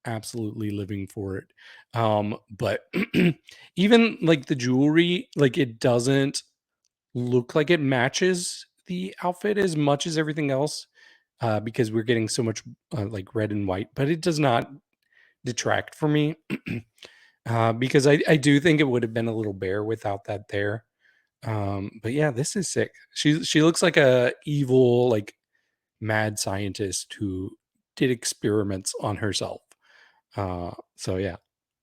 absolutely living for it. But even like the jewelry, like it doesn't look like it matches the outfit as much as everything else because we're getting so much like red and white, but it does not detract for me because I do think it would have been a little bare without that there. But yeah, this is sick. She looks like a evil like mad scientist who did experiments on herself. So yeah,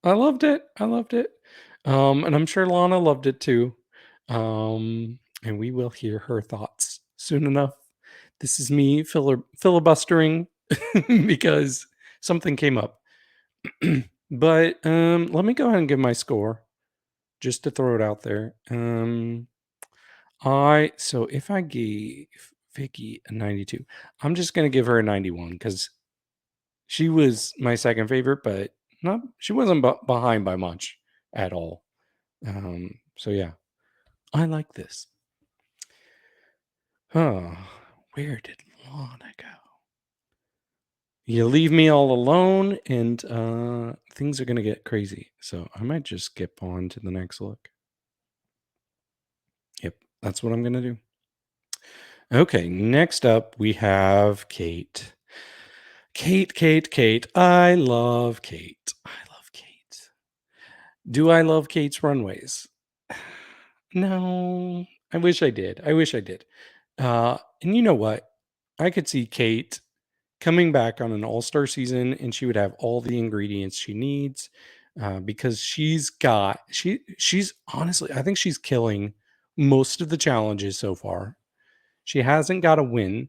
I loved it. And I'm sure Lana loved it too. And we will hear her thoughts soon enough. This is me filibustering because something came up. But let me go ahead and give my score just to throw it out there. So if I gave Vicki a 92, I'm just gonna give her a 91 because she was my second favorite, but she wasn't behind by much at all. So yeah, I like this. Oh, where did Lana go? You leave me all alone, and things are gonna get crazy. So I might just skip on to the next look. Yep, that's what I'm gonna do. Okay, next up we have Kate. Kate. I love Kate. Do I love Kate's runways? No, I wish I did. And you know what? I could see Kate coming back on an all-star season and she would have all the ingredients she needs because she's honestly, I think she's killing most of the challenges so far. She hasn't got a win,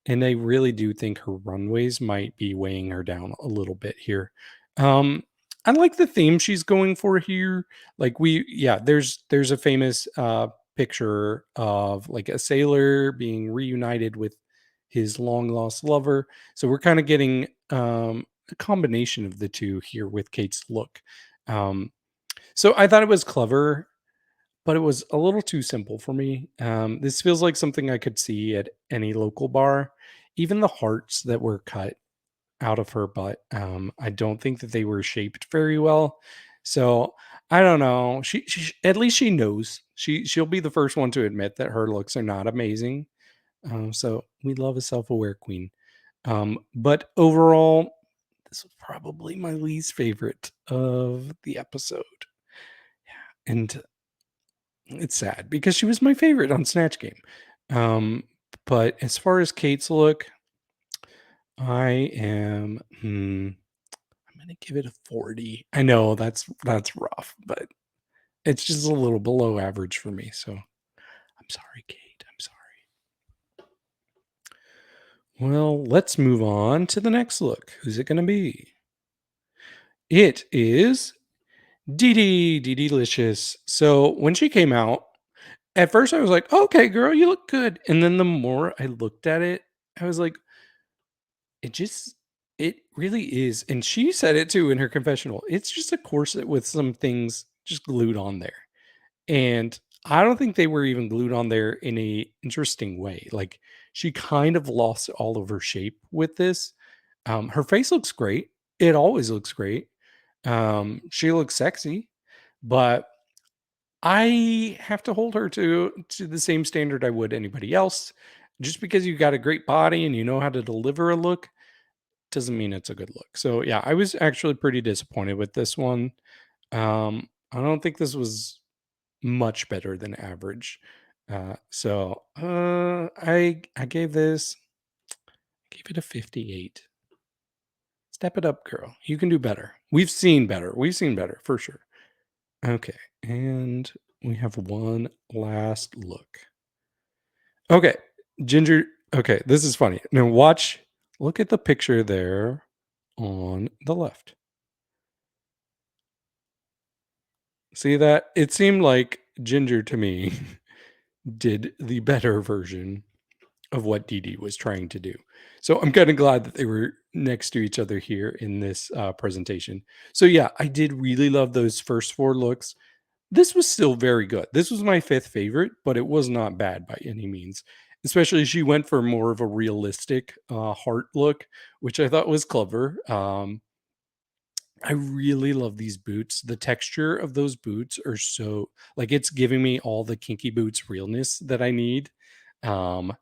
and I really do think her runways might be weighing her down a little bit here. I like the theme she's going for here. Like there's a famous picture of like a sailor being reunited with his long lost lover. So we're kind of getting a combination of the two here with Kate's look. So I thought it was clever, but it was a little too simple for me. This feels like something I could see at any local bar. Even the hearts that were cut out of her butt, I don't think that they were shaped very well. So I don't know. She at least she knows. She'll be the first one to admit that her looks are not amazing. So we love a self-aware queen. But overall, this was probably my least favorite of the episode. Yeah, and it's sad because she was my favorite on Snatch Game. But as far as Kate's look, I am I'm gonna give it a 40. I know that's rough, but it's just a little below average for me. So I'm sorry, Kate. I'm sorry. Well, let's move on to the next look. Who's it gonna be? It is DeDelicious. So when she came out, at first I was like, okay, girl, you look good. And then the more I looked at it, I was like, it really is. And she said it too in her confessional. It's just a corset with some things just glued on there. And I don't think they were even glued on there in a interesting way. Like she kind of lost all of her shape with this. Her face looks great. It always looks great. She looks sexy, but I have to hold her to the same standard I would anybody else. Just because you got a great body and you know how to deliver a look doesn't mean it's a good look. So yeah, I was actually pretty disappointed with this one. I don't think this was much better than average. I gave it a 58. Step it up, girl. You can do better. We've seen better. We've seen better for sure. Okay, and we have one last look. Okay, Ginger. Okay, this is funny. Now look at the picture there on the left. See that? It seemed like Ginger to me did the better version of what Dee Dee was trying to do. So I'm kind of glad that they were next to each other here in this presentation. So yeah, I did really love those first 4 looks. This was still very good. This was my 5th favorite, but it was not bad by any means. Especially she went for more of a realistic heart look, which I thought was clever. I really love these boots. The texture of those boots are so like it's giving me all the kinky boots realness that I need. Um,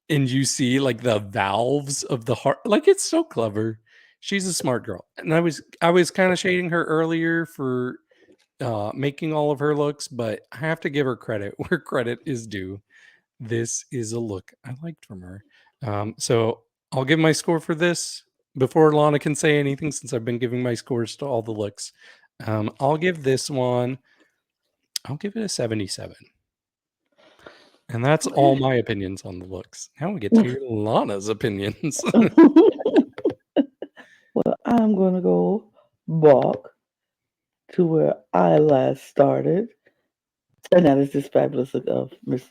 and you see like the valves of the heart, like it's so clever. She's a smart girl. And I was kind of shading her earlier for making all of her looks, but I have to give her credit where credit is due. This is a look I liked from her. So I'll give my score for this before Lana can say anything, since I've been giving my scores to all the looks. I'll give this one, I'll give it a 77. And that's all my opinions on the looks. Now we get to hear Lana's opinions. Well, I'm going to go back to where I last started, and that is this fabulous look of Miss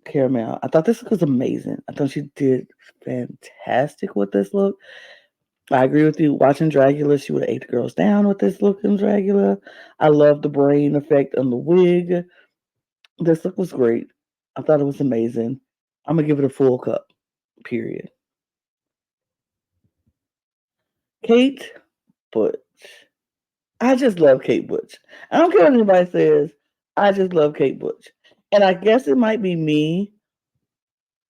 Cara Melle. I thought this look was amazing. I thought she did fantastic with this look. I agree with you. Watching Dragula, she would have ate the girls down with this look in Dragula. I love the brain effect on the wig. This look was great. I thought it was amazing. I'm going to give it a full cup, period. Kate Butch. I just love Kate Butch. I don't care what anybody says. I just love Kate Butch. And I guess it might be me,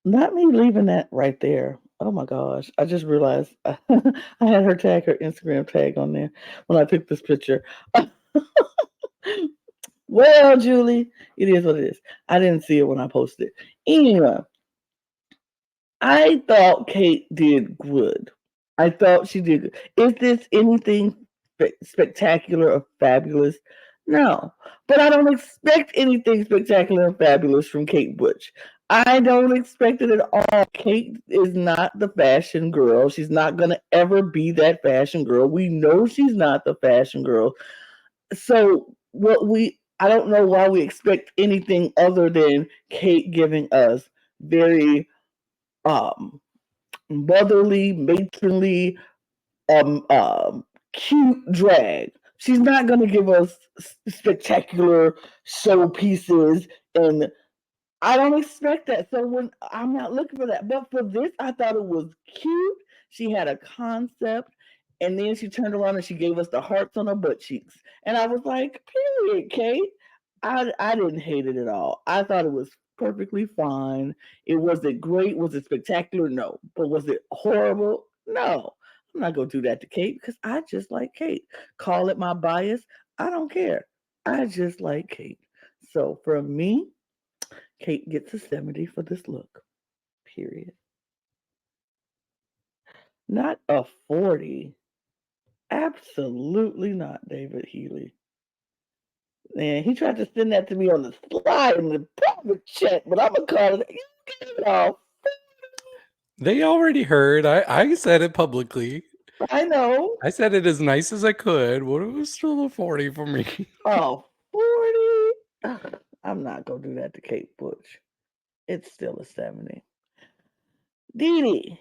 not me leaving that right there. Oh my gosh. I just realized I had her Instagram tag on there when I took this picture. Well, Julie, it is what it is. I didn't see it when I posted it. Anyway, I thought Kate did good. I thought she did good. Is this anything spectacular or fabulous? No. But I don't expect anything spectacular or fabulous from Kate Butch. I don't expect it at all. Kate is not the fashion girl. She's not going to ever be that fashion girl. We know she's not the fashion girl. So I don't know why we expect anything other than Kate giving us very motherly, matronly, cute drag. She's not going to give us spectacular showpieces, and I don't expect that. So when I'm not looking for that, but for this, I thought it was cute. She had a concept, and then she turned around and she gave us the hearts on her butt cheeks, and I was like, "Period, Kate." I didn't hate it at all. I thought it was perfectly fine. Was it great? Was it spectacular? No. But was it horrible? No. I'm not gonna do that to Kate because I just like Kate. Call it my bias. I don't care. I just like Kate. So for me, Kate gets a 70 for this look. Period. Not a 40. Absolutely not, David Healy. And he tried to send that to me on the slide in the private chat, but I'm gonna call it. You gave it off. They already heard. I said it publicly. I know. I said it as nice as I could. What it was still a 40 for me. Oh, 40. I'm not gonna do that to Kate Butch. It's still a 70. DeDe,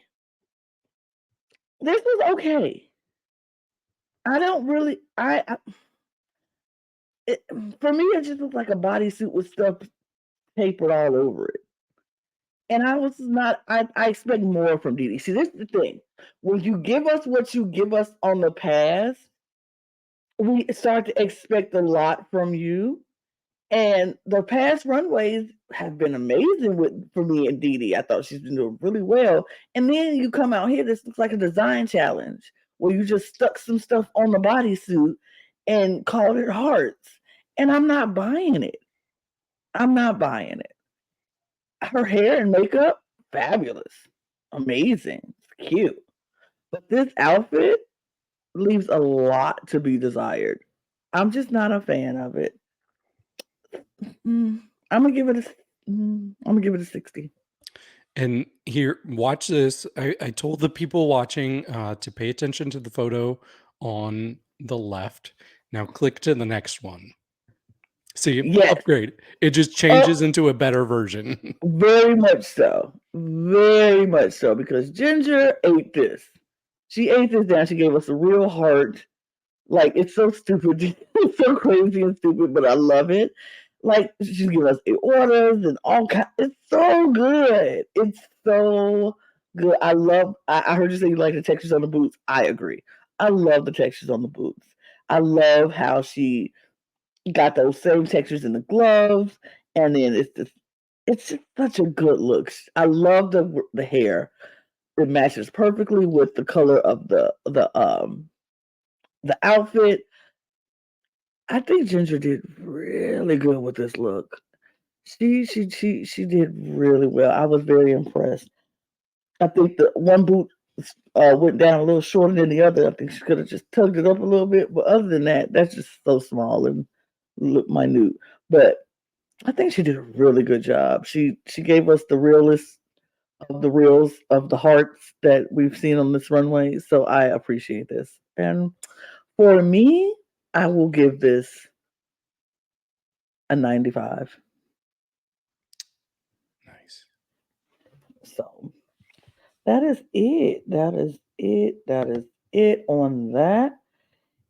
this was okay. I don't really. For me, it just looked like a bodysuit with stuff tapered all over it. And I was not, I expect more from DeDe. See, this is the thing. When you give us what you give us on the past, we start to expect a lot from you. And the past runways have been amazing for me and DeDe. I thought she's been doing really well. And then you come out here, this looks like a design challenge where you just stuck some stuff on the bodysuit and called it hearts. And I'm not buying it. I'm not buying it. Her hair and makeup, fabulous, amazing, cute. But this outfit leaves a lot to be desired. I'm just not a fan of it. I'm gonna give it a 60. And here, watch this. I told the people watching to pay attention to the photo on the left. Now click to the next one. See, Yes. upgrade. It just changes into a better version. Very much so. Very much so. Because Ginger ate this. She ate this down. She gave us a real heart. Like, it's so stupid. It's so crazy and stupid, but I love it. Like, she's giving us orders and all kinds. It's so good. It's so good. I heard you say you like the textures on the boots. I agree. I love the textures on the boots. I love how she got those same textures in the gloves, and then it's just such a good look. I love the hair. It matches perfectly with the color of the outfit. I think Ginger did really good with this look. She did really well. I was very impressed. I think the one boot went down a little shorter than the other. I think she could have just tugged it up a little bit, but other than that, that's just so small and look minute. But I think she did a really good job. She gave us the realest of the reels of the hearts that we've seen on this runway. So I appreciate this. And for me, I will give this a 95. Nice. So that is it. That is it on that.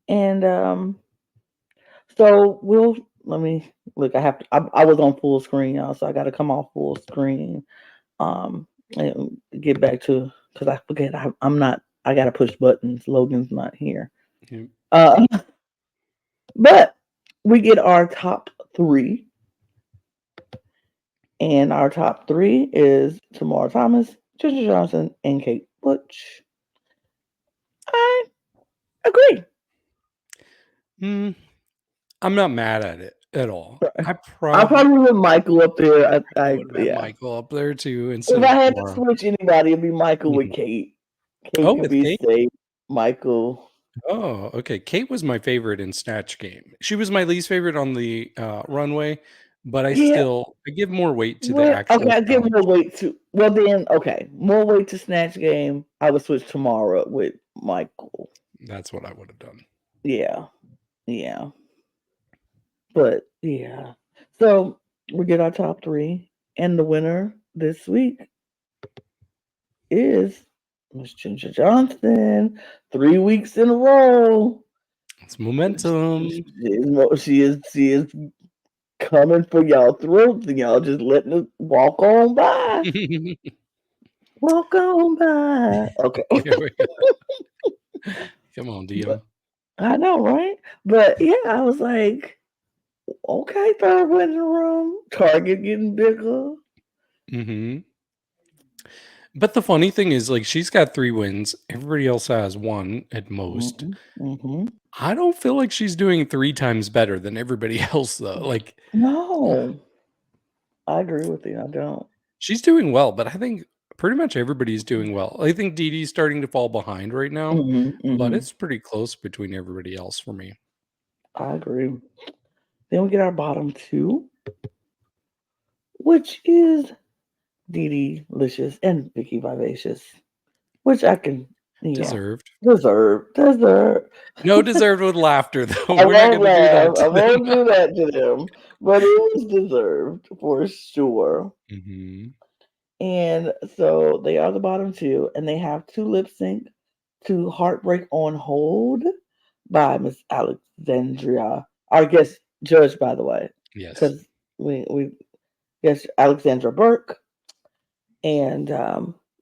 And so let me look. I was on full screen, y'all, so I got to come off full screen. And get back to, because I forget I'm not. I got to push buttons. Logan's not here. Yep. But we get our top 3, and our top 3 is Tomara Thomas, Ginger Johnson, and Kate Butch. I agree. I'm not mad at it at all. I probably would Michael up there. I would have Michael up there too. If I had to switch anybody, it'd be Michael with Kate. Kate could be safe. Michael. Oh, okay. Kate was my favorite in Snatch Game. She was my least favorite on the runway, but I give more weight to the actual. Okay, I give more weight to. Well, then, okay, more weight to Snatch Game. I would switch Tomara with Michael. That's what I would have done. Yeah. But yeah, so we get our top 3, and the winner this week is Miss Ginger Johnson. 3 weeks in a row. It's momentum. She is coming for y'all throats, and y'all just letting it walk on by. Walk on by. Okay. Come on, Dio. I know, right? But yeah, I was like, Okay, third win in a row. Target getting bigger. Mm-hmm. But the funny thing is, like, she's got 3 wins. Everybody else has 1 at most. Mm-hmm. I don't feel like she's doing 3 times better than everybody else, though. Like, No, I agree with you. I don't. she's doing well, but I think pretty much everybody's doing well. I think Dee Dee's starting to fall behind right now, but it's pretty close between everybody else for me. I agree. Then we get our bottom 2, which is DeDelicious and Vicki Vivacious, which I can Deserved. deserve. No deserved with laughter, though. I We're not won't going to do that laugh. I to them. won't do that to them, but it was deserved for sure. Mm-hmm. And so they are the bottom 2, and they have to lip sync to "Heartbreak on Hold" by Miss Alexandria, our guest judge, by the way, Yes. because we yes, Alexandra Burke. And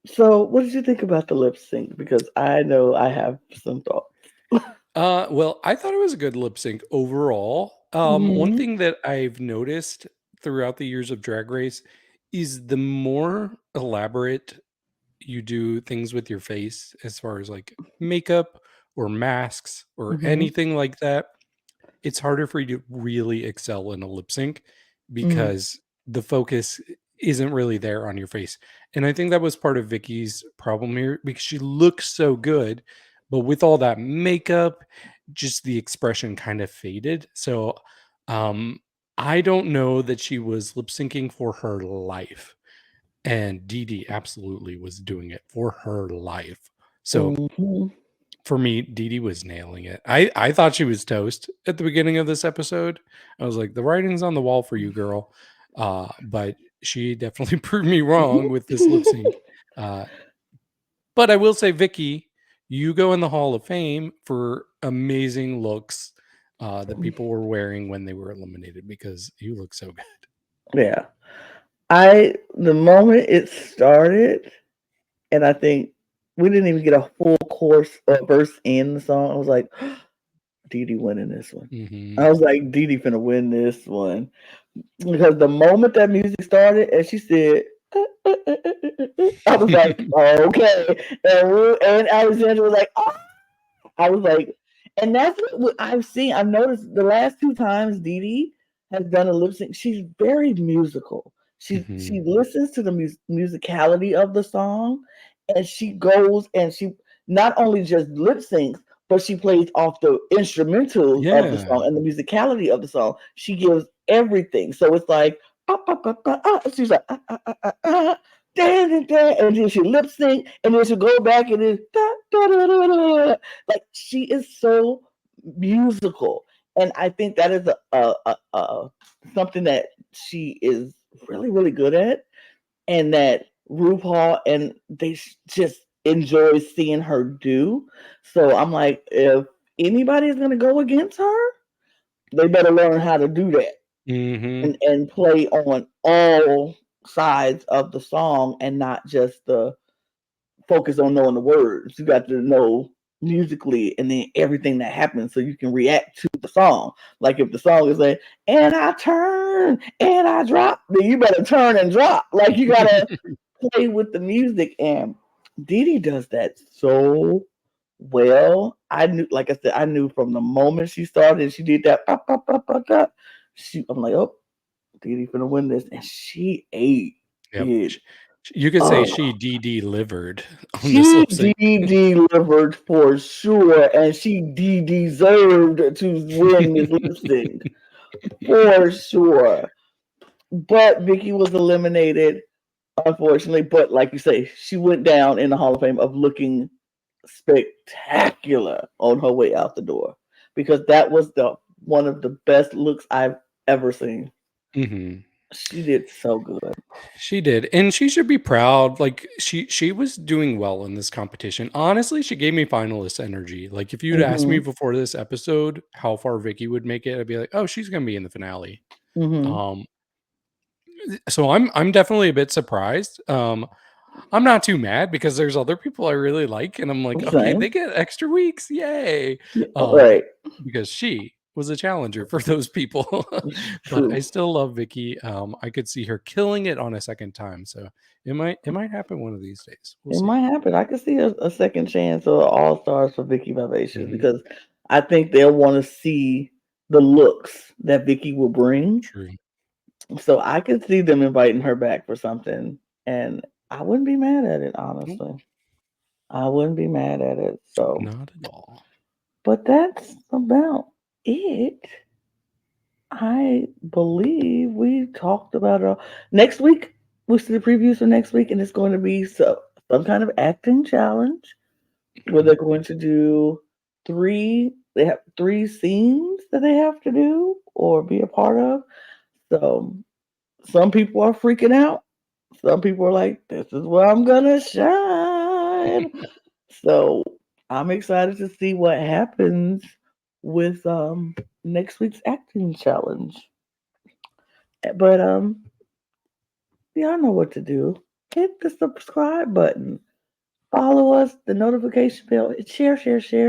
so, what did you think about the lip sync? Because I know I have some thoughts. Well, I thought it was a good lip sync overall. One Mhm. thing that I've noticed throughout the years of Drag Race is the more elaborate you do things with your face, as far as like makeup or masks or Mhm. anything like that, it's harder for you to really excel in a lip sync Mhm. because the focus isn't really there on your face. And I think that was part of Vicky's problem here because she looks so good, but with all that makeup, just the expression kind of faded. So I don't know that she was lip syncing for her life. And Dee Dee absolutely was doing it for her life. So Mhm. for me, Dee Dee was nailing it. I thought she was toast at the beginning of this episode. I was like, the writing's on the wall for you, girl. But she definitely proved me wrong with this lip sync. Uh, but I will say, Vicki, you go in the Hall of Fame for amazing looks that people were wearing when they were eliminated because you look so good. Yeah. The moment it started, and I think we didn't even get a full course or verse in the song. I was like, Dee Dee winning this one. Mm-hmm. I was like, Dee Dee finna win this one. Because the moment that music started and she said, I was like, oh, okay. And Alexandra was like, oh. I was like, and that's what I've seen. I've noticed the last 2 times Dee Dee has done a lip sync. She's very musical. She listens to the musicality of the song, and she goes and she not only just lip syncs, but she plays off the instrumentals of the Yeah. song and the musicality of the song. She gives everything. So it's like, she's like, and then she lip sync, and then she'll go back and then like she is so musical, and I think that is a something that she is really really good at, and that RuPaul and they just enjoy seeing her do. So I'm like, if anybody is gonna go against her, they better learn how to do that Mm-hmm. and play on all sides of the song and not just the focus on knowing the words. You got to know musically and then everything that happens so you can react to the song. Like if the song is like, and I turn and I drop, then you better turn and drop. Like you gotta play with the music, and Dee Dee does that so well. I knew, like I said, I knew from the moment she started and she did that. I'm like, oh, Dee Dee finna win this, and she ate Yep. it. You could say she delivered on this She lip sync. delivered for sure, and she deserved to win this lip sync for sure. But Vicki was eliminated, unfortunately. But like you say, she went down in the Hall of Fame of looking spectacular on her way out the door, because that was the one of the best looks I've ever seen. Mm-hmm. She did so good. She did, and she should be proud. Like she was doing well in this competition. Honestly, she gave me finalist energy. Like if you'd asked me Mm-hmm. before this episode how far Vicki would make it, I'd be like, oh, she's gonna be in the finale. Mm-hmm. Um, so I'm definitely a bit surprised. I'm not too mad because there's other people I really like, and I'm like, okay, Same. they get extra weeks, yay! Right. Because she was a challenger for those people. But I still love Vicki. I could see her killing it on a second time. So it might happen one of these days. It might happen. I could see a second chance or All Stars for Vicki Vivacious because I think they'll want to see the looks that Vicki will bring. True. So I could see them inviting her back for something, and I wouldn't be mad at it, honestly. I wouldn't be mad at it. So not at all. But that's about it. I believe we talked about it all. Next week, we'll see the previews for next week, and it's going to be some kind of acting challenge where they're going to do they have 3 scenes that they have to do or be a part of. So some people are freaking out. Some people are like, this is where I'm gonna shine. So I'm excited to see what happens with next week's acting challenge. But y'all know what to do. Hit the subscribe button. Follow us, the notification bell. Share.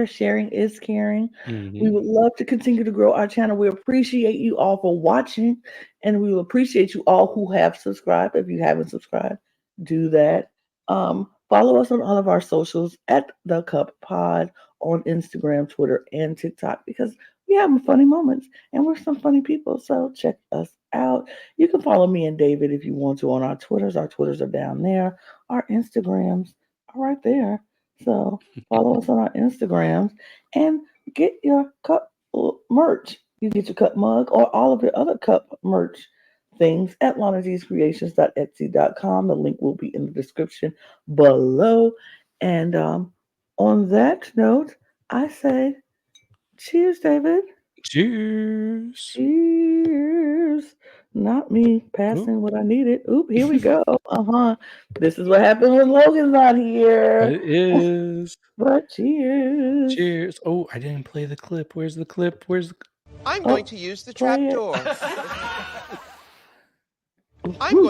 Sharing is caring. We would love to continue to grow our channel. We appreciate you all for watching, and we will appreciate you all who have subscribed. If you haven't subscribed, do that. Follow us on all of our socials at The Cup Pod on Instagram, Twitter, and TikTok because we have funny moments and we're some funny people. So check us out. You can follow me and David if you want to on our Twitters. Our Twitters are down there. Our Instagrams are right there. So follow us on our Instagrams and get your cup merch. You get your cup mug or all of your other cup merch things at lanadcreations.etsy.com. The link will be in the description below. And on that note, I say cheers, David. Cheers. Cheers. Not me passing what I needed. Oop, here we go. This is what happens when Logan's not here. It is. But cheers. Cheers. Oh, I didn't play the clip. Where's the clip? I'm going to use the play trap it. door. I'm going